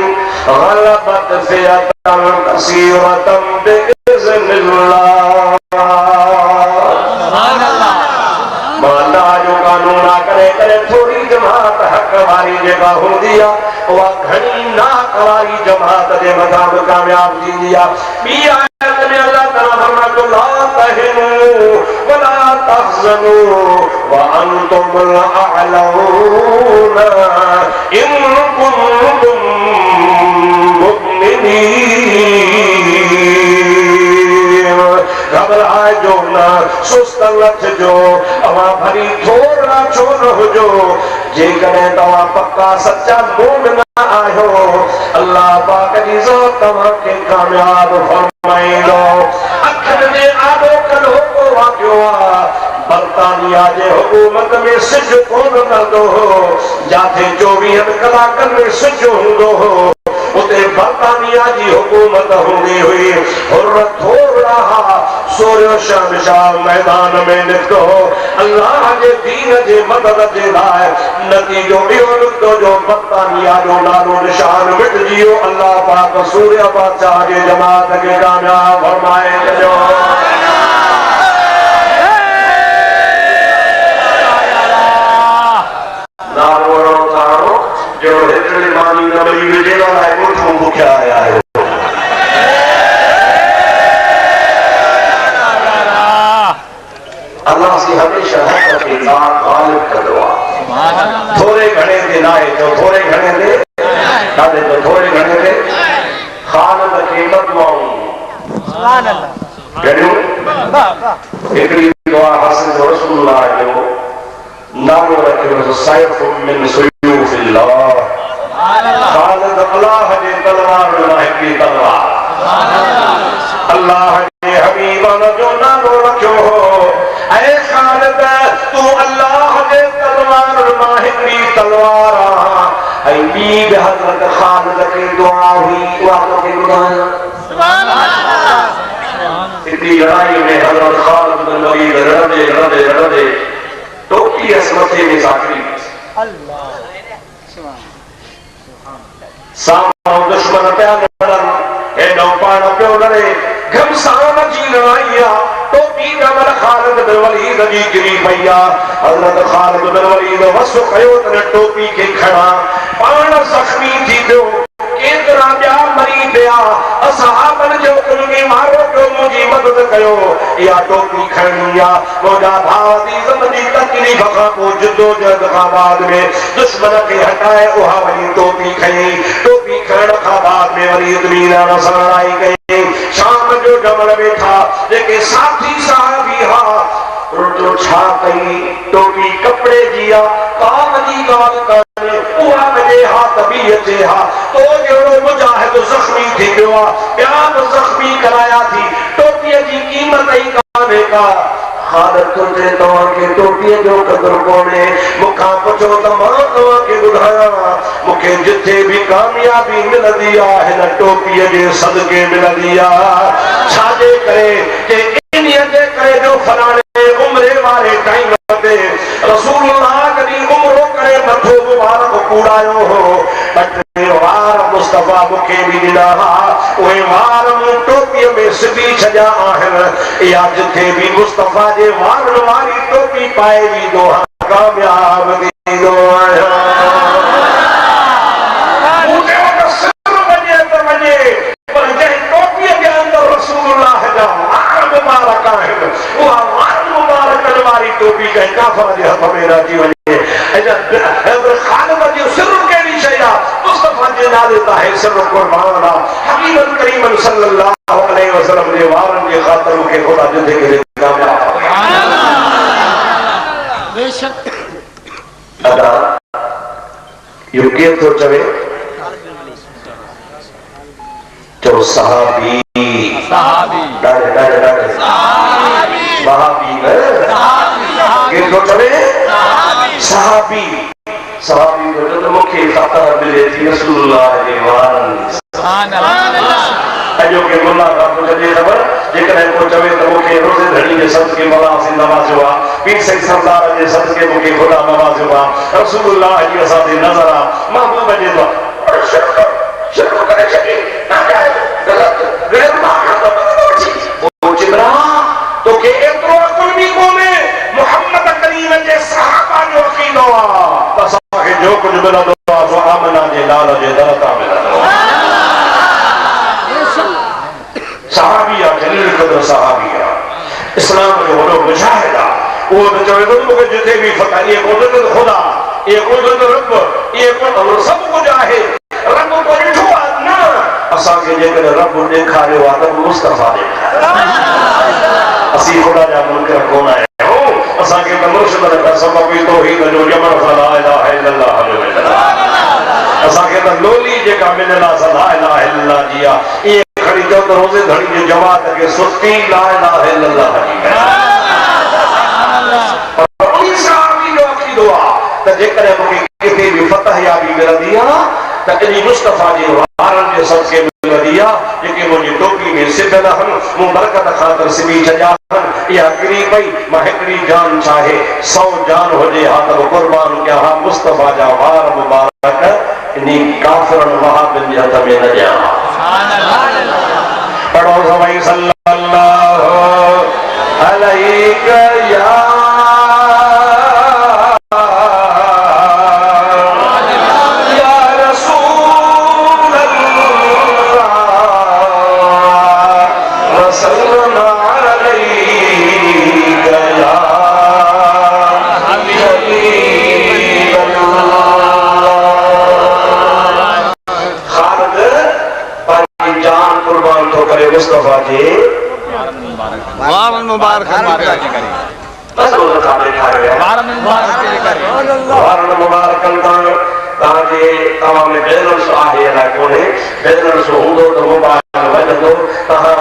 ग़लबत फ़िअतन कसीरतन बिइज़्निल्लाह माला जो कानून आ करे थोड़ी जमात हक वारी जेका हूंदी आहे उहा घणी नाहक वारी जमात जे मथां बि कामयाब थींदी आहे ॿी आयत में अल्लाह ताला फरमातो ला तहिनू वला तहज़नू वअंतुमुल अअलऊन इन कुंतुम मुमिनीन घबराए जो न सुस्त लथ जो अवां भरी थोड़ा छो न हुजो जेकॾहिं तव्हां पक्का सच्चा मोमिन आहियो अल्लाह पाक जी ज़ात तव्हांखे कामयाब फरमाईंदो अखियुनि में आॾो कलो को वाक़ियो आहे बर्तानिया जे हुकूमत में सिज कोन कंदो हो जाते 24 कलाकनि में सिज हूंदो हो उते बर्तानिया जी हुकूमत हूंदी हुई हुर थोड़ा सोरियो शहंशाह मैदान में निकतो अल्लाह जे दीन जे मदद जे लाइ नतीजो इहो निकतो जो बर्तानिया जो नालो निशान मिटजी वियो अल्लाह पाक सूर्य बादशाह जे जमात खे कामयाब फरमाए छॾियो नालो थारो जो हेतिरे मानी न वई विझे लाइ ॻोठूं बुखिया आया आहियो अल्लाह से हमेशा हक़ के साथ गालिब कंदो आहे थोड़े घणे ते नाहे तो थोड़े घणे ते ॾाढे तो थोड़े घणे ते ख़ालिद खे बदमाऊं सुभान अल्लाह गॾियूं हिकिड़ी दुआ हासिल जो रसूलुल्लाह जो नालो रखियो सैफ मिन सुयूफिल्लाह ख़ालिद अल्लाह जे तलवार मां हिकिड़ी तलवार अल्लाह जे हबीब जो नालो रखियो हो ऐ ख़ालिद तू अल्लाह जे तलवार मां हिकिड़ी तलवार ऐं ॿी बि हज़रत ख़ालिद खे दुआ हुई उहा तोखे ॿुधायां सुभान अल्लाह हिकिड़ी लड़ाई में हज़रत ख़ालिद बिन वलीद रड़ंदे टोपी मथे में साकरी अल्लाह साम्हूं दुश्मन पिया लड़नि हेॾो पाण पियो लड़े घमसान जी लड़ाई आहे टोपी जमल ख़ालिद बिन वलीद जी किरी पई आहे हज़रत ख़ालिद बिन वलीद वस कयो त टोपी खे खणा पाण ज़ख़्मी थी पियो केतिरा ॿिया मरी पिया असहाबनि जो उनखे मारो पियो मुंहिंजी मदद कयो इहा टोपी खणणी आहे मुंहिंजा भाउ अज़ीज़नि जी तकलीफ़ खां पोइ जिदोजहद खां बाद में दुश्मन खे हटाए उहा वरी टोपी खयईं टोपी खणण खां बाद में वरी इत्मीनान सां लड़ाई कई शाम जो जमल वेठा जेके साथी सहाबी हा रोटो छा कई टोपी कपड़े जी आहे काम जी ॻाल्हि कान्हे उहा वॼे हा त ॿी अचे हा तो जहिड़ो मुजाहिद ज़ख़्मी थी पियो आहे ॿिया बि ज़ख़्मी कराया थी टोपीअ जी क़ीमत ई कान्हे का ख़ालिद तुंहिंजे तव्हांखे टोपीअ जो क़दुरु कोन्हे मूंखां पुछो त मां तव्हांखे ॿुधायां मूंखे जिथे बि कामयाबी मिलंदी आहे हिन टोपीअ जे सदके मिलंदी आहे छाजे करे के इन्हीअ जे करे जो फलाणे उमिरि वारे रसूलुल्लाह कदी उम्रो करे मथो मुबारक कूड़ायो हो बटे वार मुस्तफा मुखे भी दिना ओए वार मु टोपी में सिबी छजा आहन या जिथे भी मुस्तफा जे वार वारी टोपी पाए भी दो कामयाब दी दो आया मुझे वक्त सिर बजे तो बजे पर जे टोपी के अंदर रसूलुल्लाह जा वार मुबारक है वो वार मुबारक वारी टोपी के काफर जे हथ में राजी वने एजा खालिद जो सिर के नी शया मुस्तफा जे नाले ता है सिर कुर्बान हबीब करीम सल्लल्लाहु अलैहि वसल्लम जे वारन जे खातिर के खुदा जिथे के कामयाब सुभान अल्लाह बेशक अदा यो के तो चवे तो सहाबी डाले सहाबी वहाबी के तो चवे सहाबी सहाबी तो मुखे फतह मिले थी रसूलुल्लाह जे वारन सुभान अल्लाह अजो के मुल्ला का मुझे खबर जेकर को चवे तो मुखे रोजे घड़ी के सब के मौला से नवाज हुआ पीर से सरदार जे सब के मुखे खुदा नवाज हुआ रसूलुल्लाह जी साथे नजर महबूब जे तो शुरू करे छकी ना जाए गलत गैर मानत ओ चिबरा तो के एतरो अकुल भी कोने मोहम्मद करीम जे सहाबा जो अकीदो तसा के जो कुछ मिला दो सो आमना जे लाल जे दरता मिला सहाबिया जलील कदर सहाबिया इस्लाम जो बड़ो मुजाहिदा वो चवे तो मुझे जिथे भी फता ये कुदरत खुदा ये कुदरत रब ये को सब कुछ आहे रब को ॾिठो ना असा के जेकर रब ॾेखारियो आ त मुस्तफा ॾेखारियो असी खुदा जा मुनकर कोन आया हो असा के मुर्शिद का सबब तौहीद जो जमन ला इलाहा इल्लल्लाह असा के लोली जेका मिलला ला इलाहा इल्लल्लाह जिया ये खड़ी जो तो रोजे घड़ी जो जमात के सुस्ती ला इलाहा इल्लल्लाह जी और ईसा भी जो की दुआ त जेकर मुके किथे भी फतह या भी मिलदी आ त इनी मुस्तफा जे वारन जे सदके मिलदी आ जेके मुजी टोपी में सिबल हन मु बरकत खातर सिबी छजा हन या गिरी भई मां हिकड़ी जान चाहे 100 जान हो जे हाथ कुर्बान क्या हा मुस्तफा जा वार मुबारक इनी काफरन वहाबिन जे हथ में न जा सुभान अल्लाह पढ़ो सवाई सल्लल्लाहु अलैहि या मुस्तफा जी वारन मुबारक करे बस वो खाने खा रहे हैं वारन मुबारक करे वारन मुबारक ता जे तवा में बैलेंस आहे ना कोने बैलेंस होंदो तो मोबाइल वजंदो तहा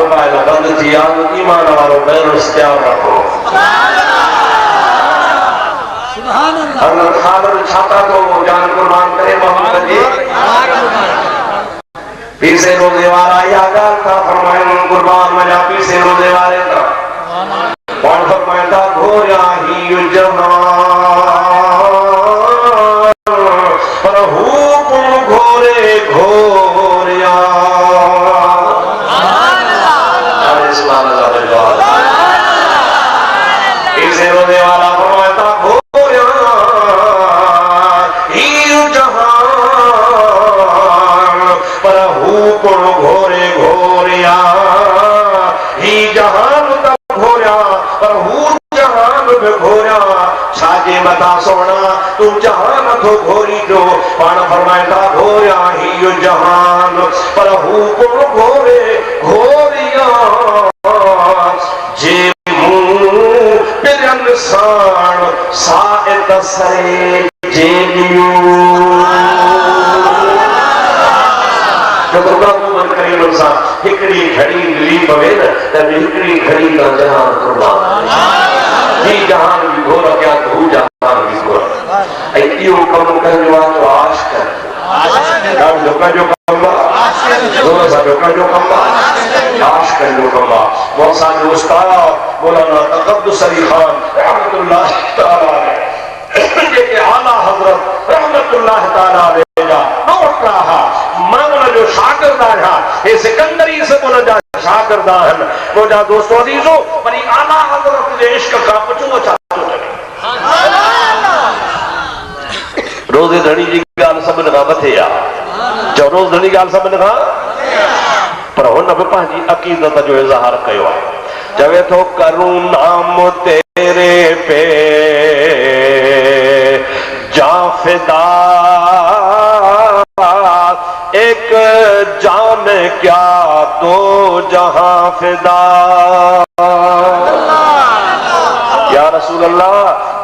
मोबाइल बंद थिया ईमान वालो बैलेंस तैयार रखो सुभान अल्लाह अल्लाह खादर छाता तो जान कुर्बान करे मोहम्मद जी पीर से रोजे वाला या गाल था फरमाए कुर्बान मजा पीर से रोजे वाले था कौन फरमाए था घोरा ही जहान पर हुकुम घोरे घोरिया इस्लाम पीर से रोजे वाला फरमाए था घोरा ही जहान पर हुकुम घोरे घोरिया ही जहान तब घोरिया पर हु जहान में घोरिया छाजे मता सोना तू जहान तो घोरी जो पाण फरमाएता घोरिया ही जहान पर हुकुम घोरे घोरिया जे मुंह बिरन साण साइत सरे जे दियो हिकड़ी घड़ी मिली पवे न त हिकड़ी घड़ी का जहान कुर्बान ही जहान भी घोर क्या तू जहान भी घोर ऐ इहो कम कयो आ तो आश कर जो कम जोर सा जो कम याश कर कमा मौसा जो उस्ताद मौलाना तक़द्दुस अली खान रहमतुल्लाह तआला के आला हजरत रहमतुल्लाह तआला जा नोट रहा मामला जो शागिर्दान है ये सिकंदरी से बोला जा शागिर्दान मुझा दोस्तों अजीजो पर आला हजरत जे इश्क का पुछो चाहतो रोज़े धणी जी गाल सभिनि खां मथे आहे चओ रोज़ धणी गाल सभिनि खां पर हुन बि पंहिंजी अक़ीदत जो इज़हार कयो आहे चवे थो करूं नाम तेरे पे जान फिदा एक जान क्या दो जहां फिदा या रसूल अल्लाह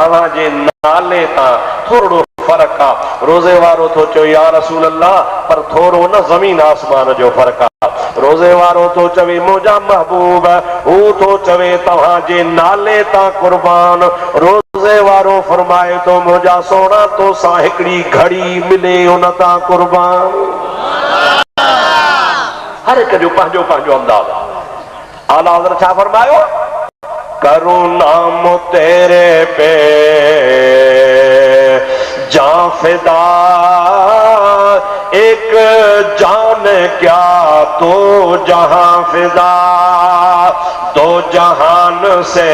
अवां जे नाले तां थोड़ो फर्क आ रोज़े वारो तो चो या रसूल अल्लाह पर थोड़ो न ज़मीन आसमान जो फर्क आ रोज़े वारो तो चवे मुझा महबूब हू तो चवे तव्हां जे नाले ता कुर्बान रोज़े वारो फरमाए तो मुझा सोना तो सा हिकड़ी घड़ी मिले उन ता कुर्बान हर एक जो पंहिंजो पंहिंजो अंदाज़ आला हज़रत छा फरमायो करूं नाम तेरे पे जान फिदा एक जान क्या दो जहां फिदा दो जहान से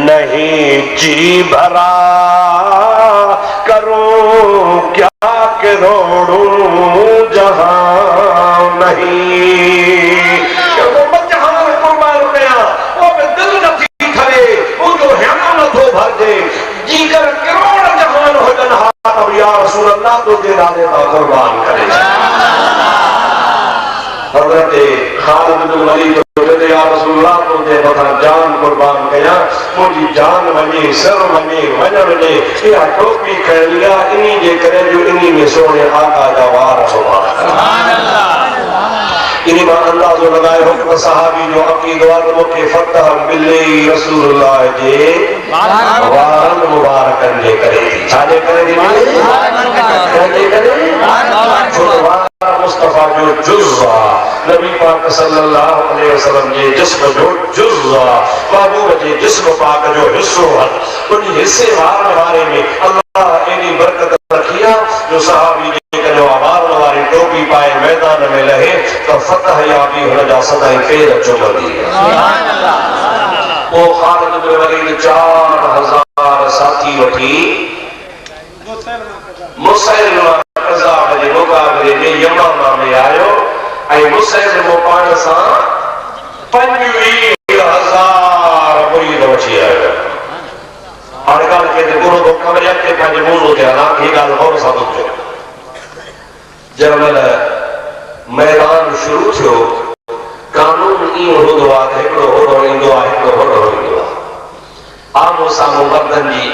नहीं जी भरा करूं क्या करोड़ूं जहां नहीं या रसूल अल्लाह तो दे नाले ता कुर्बान करे हजरत खालिद बिन वलीद तो दे या रसूल अल्लाह तो दे बता जान कुर्बान कया मुझी जान वने सर वने वने या टोपी कर लिया इन्हीं जे करे जो इन्हीं में सोने आका दा वार सुभान अल्लाह इन्हीं में अंदाज़ो लगाए हो सहाबी जो अकीदो वारो के फतह मिले रसूलुल्लाह जे वारन मुबारकन जे करे छाजे करे दी करे मुस्तफा जो जुज़्वा नबी पाक सल्लल्लाहु अलैहि वसल्लम जे जिस्म जो जुज़्वा महबूब जे जिस्म पाक जो हिस्सो उन हिस्से वारे में अल्लाह एनी बरकत रखिया जो सहाबी जे कजो वारन वारी टोपी पाए मैदान में लहे तो फतह याबी हुन जा सदाई पैर चुमंदी सुभान अल्लाह ओ खालिद बिन वलीद 4000 साथी वठी मुसैलमा कज़ाब जे मुक़ाबले में यमामा में आयो ऐं मुसैलमो पाण सां 25000 मुरीद वठी आयो हाणे ॻाल्हि खे पूरो तो ख़बर आहे कि पंहिंजे मौज़ू ते हलां ही ॻाल्हि गौर सां ॿुधो जंहिं मैदान शुरू थियो कानून इहो हूंदो आहे त हिकिड़ो होड़ो ईंदो आहे हिकिड़ो होड़ो ईंदो आहे आमो साम्हूं मर्दनि जी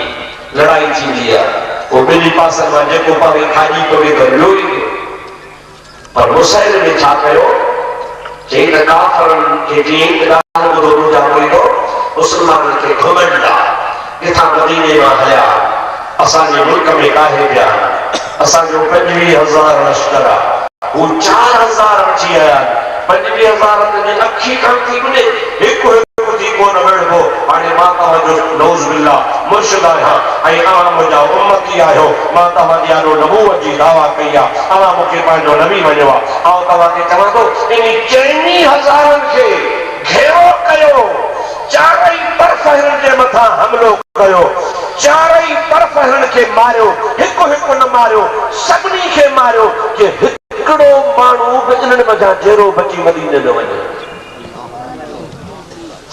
लड़ाई थींदी आहे वो बिनी पासन में जेको पावे खाजी पवे तो लोई पर मुसैल में छा कयो जे त काफरन के जी ॻाल्हि ॿुधो ॿुधा कोई तो मुसलमान के घुमंड आहे इथां मदीने मां हलिया असांजे मुल्क में काहे पिया असांजो 25000 लश्कर आहे हू 4000 अची आया 25000 जे अखी खां थी वञे हिकु थी कोन वेड़बो हाणे मां तव्हांजो नौज़ बिल्लाह मुर्शिद आहियां ऐं अवां मुंहिंजा उम्मती आहियो मां तव्हांजी आलो नबूवत जी दावा कई आहे अवां मूंखे पंहिंजो नबी मञियो आहे आउं तव्हांखे चवां थो इन 4000 खे घेरो कयो चारई तरफ़ हिन जे मथां हमलो कयो चारई तरफ़ हिन खे मारियो हिकु हिकु न मारियो सभिनी खे मारियो कि हिकिड़ो माण्हू बि इन्हनि मथां जहिड़ो बची मदीने न वञे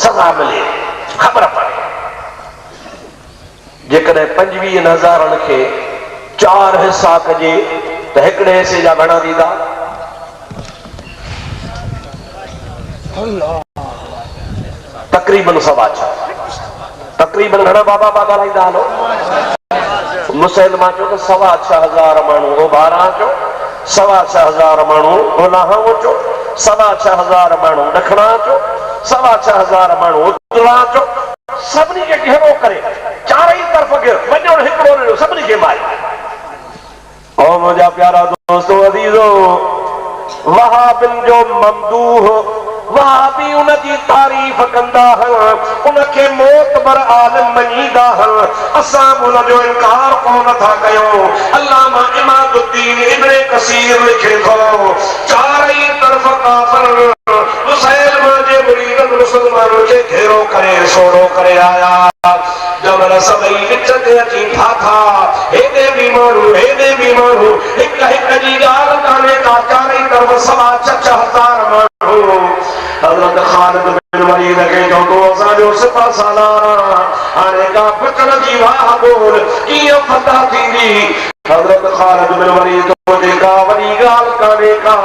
सज़ा मिले ख़बर पड़े जेकॾहिं 25000 खे 4 हिस्सा कजे त हिकिड़े हिस्से जा घणा ॾींदा तक़रीबन 6.5 तक़रीबन घणा बाबा ॻाल्हाईंदा हलो मुसलमान चो त 6.5 माण्हू हो 12 चो 6.5 माण्हू ओलाहां चो 6.5 माण्हू ॾखणा चो 6.5 माण्हू उतरा चो सभिनी खे घेरो करे चारई तरफ़ घेरो वञो हिकिड़ो सभिनी खे मारे ओ मुंहिंजा प्यारा दोस्तो अज़ीज़ो वहाबिन जो ममदूह वहाबी उनकी तारीफ कंदा हन, उनके मोतबर आलिम मनीदा हन। असां उनजो इनकार कोन था कयूं। अल्लामा इमादुद्दीन इब्ने कसीर लिखे थो, चारई तरफ काफिर मुसैलमा जे मुरीदन मुसलमानों के घेरो करे सोड़ो करे आया। जब सभई विच ते अची ठाठा, हेदे भी माण्हू हिक हिक जी ॻाल्हि कान्हे का, चारई तरफ सवा 6,000 माण्हू। हज़रत ख़ालिद बिन वलीद खे चवंदो असांजो सिपह सालार हाणे का फिक्र जी वाह बोल कीअं फतह थींदी। हज़रत ख़ालिद बिन वलीद जेका वॾी ॻाल्हि कान्हे का,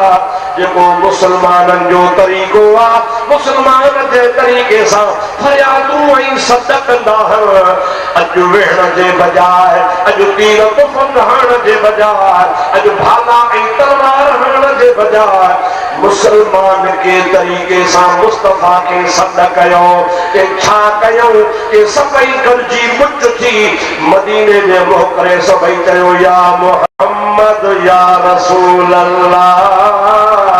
जेको मुसलमाननि जो तरीक़ो आहे, मुसलमान जे तरीक़े सां फरियादूं ऐं सद कंदा आहिनि। अॼु वेहण जे बजाए, अॼु तीर तुफ़न हणण जे बजाए, अॼु भाला ऐं तलवार हणण जे बजाए मुसलमान के तरीक़े सां मुस्तफ़ा के सद कयो। के छा कयूं के सभई गॾिजी मुच थी मदीने जे मुंहुं करे सभई चयो या मोहम्मद या रसूल अल्लाह,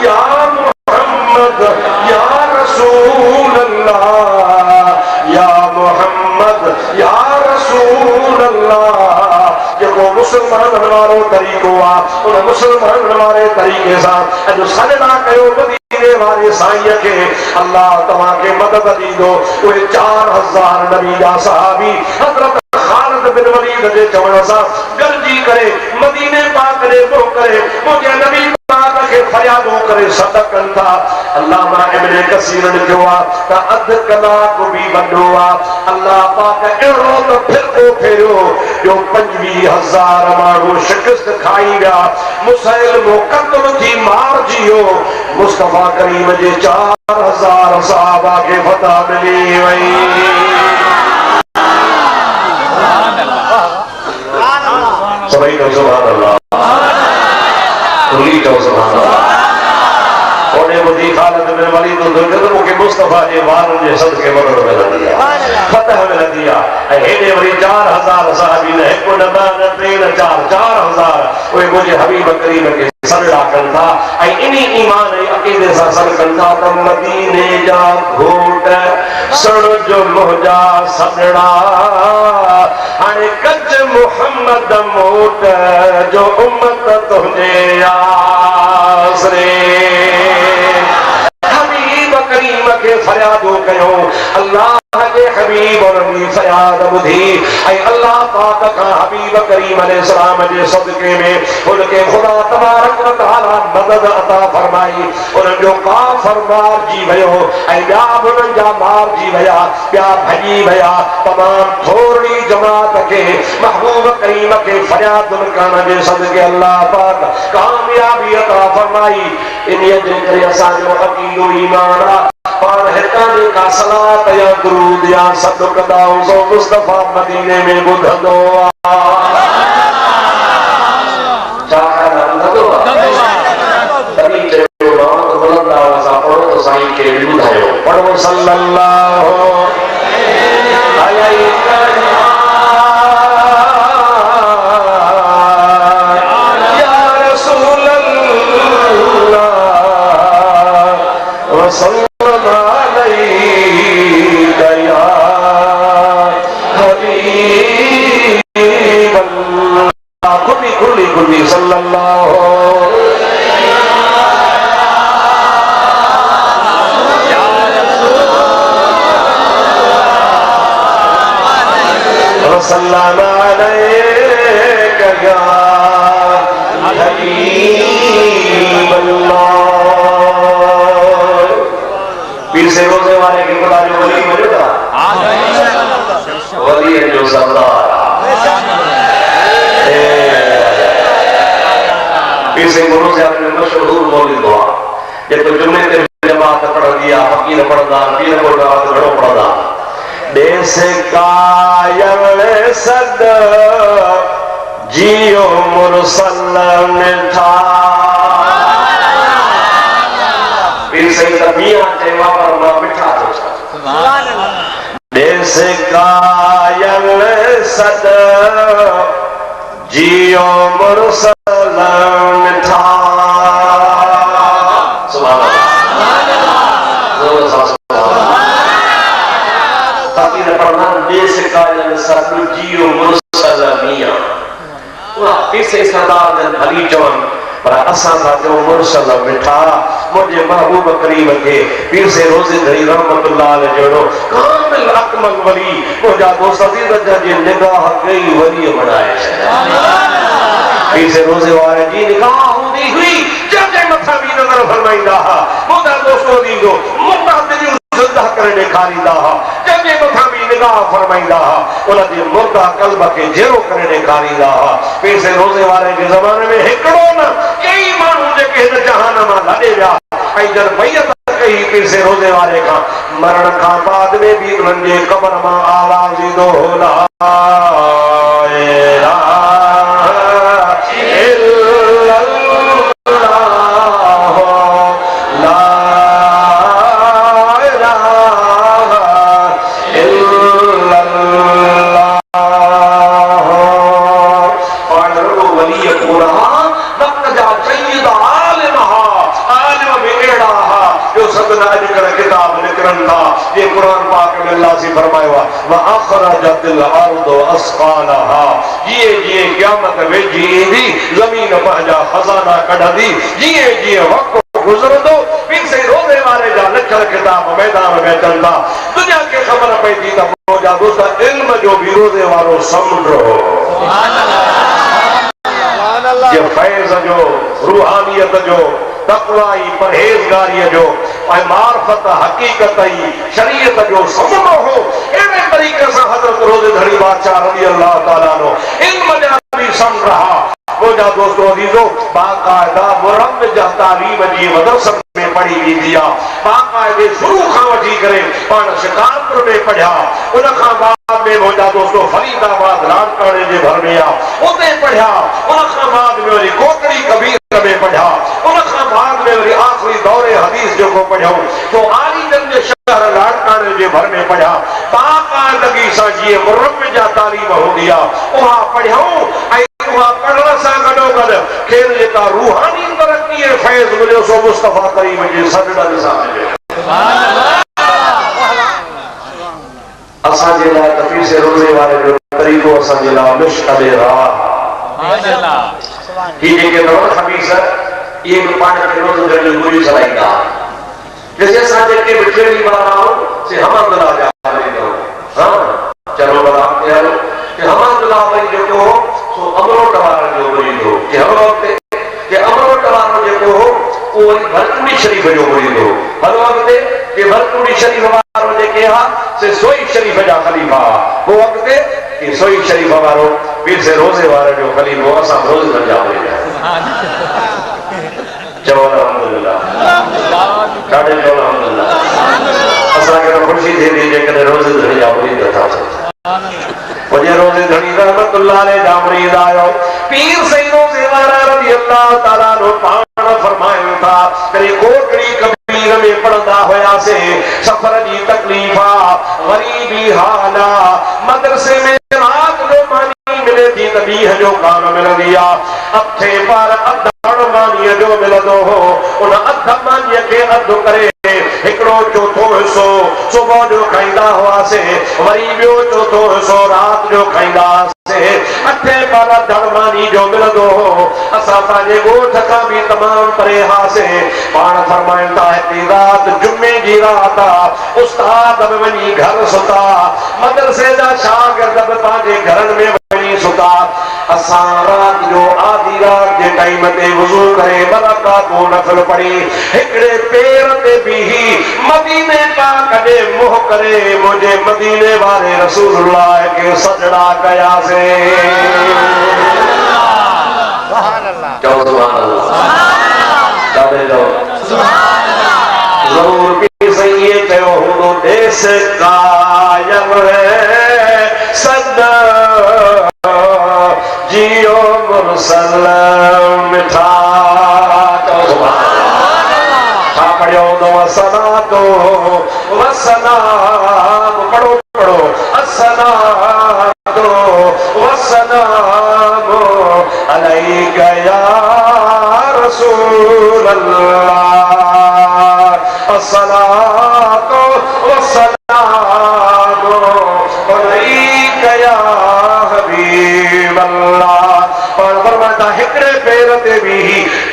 या मोहम्मद या रसूल अल्लाह, या मोहम्मद या रसूल अल्लाह। जेको मुसलमान वारो तरीक़ो आहे, उन मुसलमान वारे तरीक़े सां अॼु सजदा कयो मदीने वारे साईं खे। अल्लाह तव्हांखे मदद ॾींदो। उहे 4,000 नबी जा सहाबी हज़रत ख़ालिद बिन वलीद जे चवण सां गॾिजी करे मदीने पाक जे मुंहुं करे मुंहिंजे नबी पाक खे फरियादूं करे सद कनि था। अल्लामा इब्ने कसीर लिखियो आहे त अधु कलाक बि वॾो आहे। अल्लाह पाक अहिड़ो त फिरको फेरियो जो 25,000 माण्हू शिकस्त खाई विया। मुसैलमो क़त्ल थी मारिजी वियो। मुस्तफ़ा करीम जे 4,000 सहाबा खे फतह मिली वई। सभई चओ सुभान अल्लाह, खुली चओ सुभान अल्लाह। ओने ॿुधी ख़ालिद बिन वलीद जो मूंखे मुस्तफ़ा जे वारनि जे सदके मदद मिलंदी आहे, फतह मिलंदी आहे। ऐं हेॾे वरी 4,000 सहाबी न, हिकु न ॿ न टे न 4,000 उहे मुंहिंजे हबीब करीम खे सॾड़ा कनि था ऐं इन्ही ईमान ऐं अक़ीदे सां सॾ कनि था त मदीने जा घोट सण जो मुंहिंजा सॾड़ा हाणे कच मुहम्मद मोट जो उम्मत तुंहिंजे आसरे। हबीब करीम खे फरियादूं कयूं। अल्लाह के हबीब उनकी फरियाद ॿुधी ऐं अल्लाह पाक खां हबीब करीम अलैहिस्सलाम जे सदके में उनके खुदा तबारक व तआला मदद अता फरमाई। उनजो काफ़िर मारिजी वियो ऐं ॿिया बि उन्हनि जा मारिजी विया, ॿिया भॼी विया। तमामु थोरी जमात खे महबूब करीम खे फरियादुनि करण जे सदके अल्लाह पाक कामयाबी अता फरमाई। इन्हीअ जे करे असांजो अक़ीदो ईमान आहे। पाण हितां जेका सलात या दुरूद या सद कंदा आहियूं सो मुस्तफ़ा मदीने में ॿुधंदो आहे। छा ॿुधंदो आहे? तॾहिं चयो मां बुलंद आवाज़ सां पढ़ो त साईं खे ॿुधायो। पढ़ो सल्लल्लाहु अलैहि वसल्लम खुली सल्लल्लाहु वसल्लम अलैका या हबीब अल्लाह। पीर से रोजे वाले के खुदा जो वली मिलेगा, वली है जो सरदार। पीर से गुरु से अपने मशहूर मौलिद दुआ जेको जुमे ते जमात पढ़ंदी आहे, फकीर पढ़ंदा, पीर पढ़ंदा, घणो पढ़ंदा। देश कायल सद जियो मुरसल था। पीर से तबिया चेवा पर मां मिठा थो छा। देश कायल सद जियो मुरसल था। सुभान अल्लाह। ताकि न पढ़ना बेसिका जन सतु जियो मुरसलमिया वो किसे सरदार जन भली चवन पर असा सा जो मुरसल मिठा मुझे महबूब करीम के पीर से रोज़े धरी रहमतुल्लाह अलैह जोड़ो कामिल अकमल वली मुझा दोस्त अजीज जे निगाह गई वली बनाए पीर से रोज़े वाले जी निगाह होंदी हुई जब मथा भी नजर फरमाइंदा हा मुझा दोस्तों दी जो मुद्दा दिल ज़िंदा करे ॾेखारींदा हा जंहिंजे मथां बि निगाह फरमाईंदा हा उन जे मुर्दा क़ल्ब खे जहिड़ो करे ॾेखारींदा हा। पीर से रोज़े वारे जे ज़माने में हिकिड़ो न कई माण्हू जेके हिन जहान मां लॾे विया ऐं जन बैयत कई पीर से रोज़े वारे खां मरण खां बाद में बि उन्हनि जे क़ब्र मां आवाज़ ईंदो हो ला ये कुरान पाक में अल्लाह से फरमाया व अखरजतिल अर्द अस्कालहा ये क़यामत में जी जमीन पंहिंजा खजाना कढंदी जी वक्त गुज़रंदो पीर से रोज़े वारे जा लखर किताब मैदान में चलंदा दुनिया के ख़बर पईंदी त मुंहिंजा दोस्त इल्म जो भी रोज़े वारो समुंड हो ये फैज़ जो रूहानियत जो तक़वाई परहेज़गारी जो मार्फत हकीकत शरीयत जो समुंड हो एवे तरीके से हजरत रोज़े धड़ी बादशाह रज़ी अल्लाह ताला नो इल्म जा भी सम रहा मुझा दोस्तों अजीजो बाकायदा मुरम्मिज तालीम जी मदरसा में पढ़ी वेंदी आहे बाकायदे शुरू खां वठी करे पाण शिकारपुर में पढ़िया उन खां बाद में मुझा दोस्तों फरीदाबाद राजकाणे जे भर में आहे उते पढ़िया उन खां बाद में वरी कोकड़ी कबीर में पढ़िया उन खां बाद में वरी आखिरी दौरे हदीस जो को पढ़ियो तो आलीगंज जे शहर राजकाणे जे भर में पढ़िया बाकायदगी सां जीअं मुरम्मिज तालीम हूंदी आहे उहा पढ़ियूं ऐं उहा पढ़ण सां गॾोगॾु खेल जेका रूहानी तरक़ी ऐं फैज़ मिलियो सो मुस्तफ़ा करीम जे सजदनि सां मिलियो असांजे लाइ तफ़ीर से रोज़े वारे जो तरीक़ो असांजे लाइ मुश्किल राह ही जेके नव खबीस इहे बि पाण खे रोज़ गॾु गुरी चलाईंदा जैसे असां जेके बि टेड़ी वारा आहियूं से हमदुल्लाह जा हाँ चलो भला हलो कि हमदुल्लाह भाई जेको हो सो अमरोट वारनि जो मुरीदो कि अमरोट वारो जेको हो उहो वरी भरतूड़ी शरीफ़ जो मुरीदो हलो अॻिते कि भरतूड़ी शरीफ़ वारो जेके हा से सोई शरीफ़ जा ख़लीफ़ा पोइ अॻिते कि सोई शरीफ़ वारो पीर से रोज़े वारे जो ख़लीफ़ो असां रोज़ जा मुरीद चओ अल्हम्दुलिल्लाह ॾाढे चओ अल्हम्दुलिल्लाह असांखे ख़ुशी थींदी जेकॾहिं रोज़े धड़ी जा मुरीद था मुझे रोज़े धड़ी रहमतुल्लाह अलैह जा मुरीद आयो पीर सही रोज़े वारा रज़ी अल्लाह ताला नो पाण फरमायो था करे कोकड़ी कबीर में पढ़ंदा हुआसे सफर जी तकलीफा गरीबी हाला मदरसे में रात जो मानी मिले थी त ॾींहं जो कान मिलंदी आहे अठे पार अधु मानीअ जो मिलंदो हो उन अधु मानीअ खे अधु करे हिकिड़ो चौथो हिसो सुबुह जो खाईंदा हुआसीं वरी ॿियो चौथो हिसो राति जो खाईंदा हुआसीं अठे पार धड़मानी जो मिलंदो हो असां पंहिंजे ॻोठ खां बि तमामु परे हुआसीं पाण फरमाइनि था हिकिड़ी राति जुमे जी राति आहे उस्ताद बि वञी घर सुता मदरसे जा शागिर्द बि पंहिंजे घरनि में वञी सुता असां राति जो आधी राति जे टाइम ते वुज़ू करे बरकातूं नफ़िल पढ़ी हिकिड़े पेर ते बीही मदीने पाक ॾे मुंह करे मुंहिंजे मदीने वारे रसूलुल्लाह खे सजड़ा कयासीं चओ सुभान अल्लाह ॾाढे चओ ज़रूर पीर सही चयो हूंदो देस कायल सदा जियो मुरसल मिठा चओ सुभान अल्लाह पढ़ियो तो असलातो वसलाम पढ़ो पढ़ो असलातो वसलाम अलैका या रसूल अल्लाह अस्सलातु वस्सलामु अलैका या हबीबल्लाह। और फरमाता हिकड़े फेर ते भी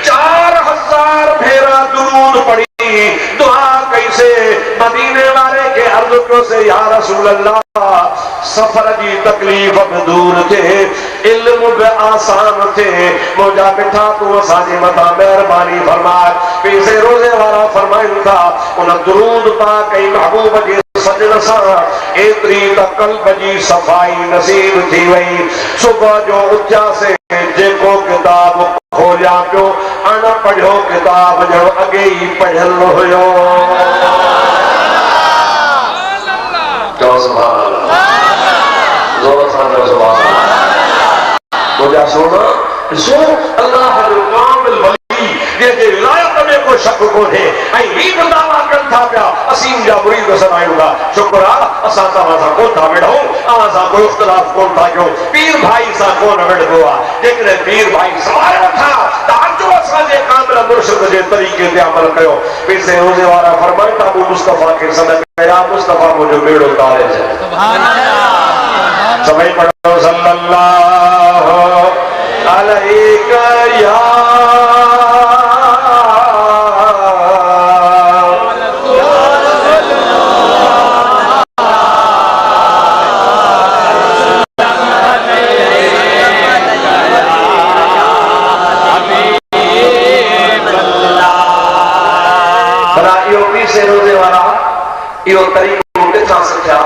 4000 फेरा दुरूद पढ़ी। दुआ कैसे? मदीने वाले के अर्ज को से या रसूल अल्लाह सफर की तकलीफ दूर थे, इल्म बे आसान थे, मुझा मिठा तू असांजे मथा मेहरबानी फरमा। पीसे रोजे वाला फरमाइनि था उन दुरूद पा कई महबूब जे सजण सां एतरी त कल्ब जी सफ़ाई नसीब थी वई। सुबह जो उथियासे जेको किताब खोलिया पियो अण पढ़ियो किताब जो अगे ही पढ़ियल हुयो। मुझा सोना सो अल्लाह जो कामिल वली जेके विलायत में को शक कोन्हे ऐं ही दावा कनि था पिया असीम जा मुरीद सदायूंगा। शुक्र आहे असां तव्हां सां कोन था विढ़ूं, अव्हां सां कोई इख़्तिलाफ़ कोन था कयूं। पीर भाई सां कोन विढ़बो आहे। जेकॾहिं पीर भाई समायो था त अचो असांजे कामिल मुर्शिद जे तरीक़े ते अमल कयो। पीसे रोज़े वारा फरमाइनि था अबू मुस्तफ़ा खे सॾ कया, मुस्तफ़ा मुंहिंजो बेड़ो तारे छॾ। सभई पढ़ो सल्लल्लाहु अलैका या रोजे वाला यो तरीको किथां सिखिया?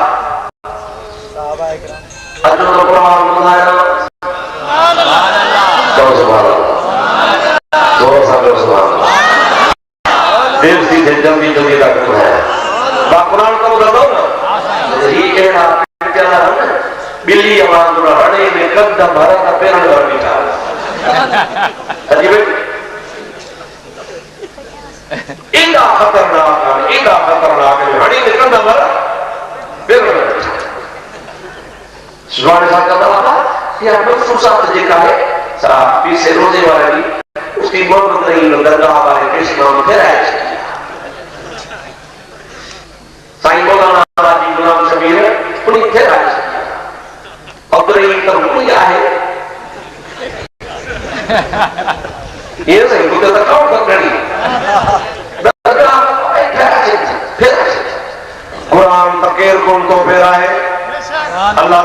अॼु तो कुरान ॿुधायो। चओ सुभान अल्लाह। जोर सां चओ सुभान अल्लाह। देर थी थे जल्दी जल्दी तक ॿुधायो। बा कुरान तो ॿुधंदो न? ही अहिड़ा पिचर आहिनि ॿिली वांगुरु हणे में कद भर त पेरनि भर बीठा। इंदा खतरनाक हणी निकंदा मर बेर सुभाणे सा कंदा वाला या मखसूसात जेका है सा पीसे रोजे वाले की उसकी मोहब्बत नहीं दरगाह वाले कृष्ण नाम फेराए साईं मौलाना जी गुलाम शबीर उन्हीं फेराए अब्दुल तो कोई आहे ये सही बुद्ध तक कौन पकड़ी कुरान तकेर कौन तो फेरा है अल्लाह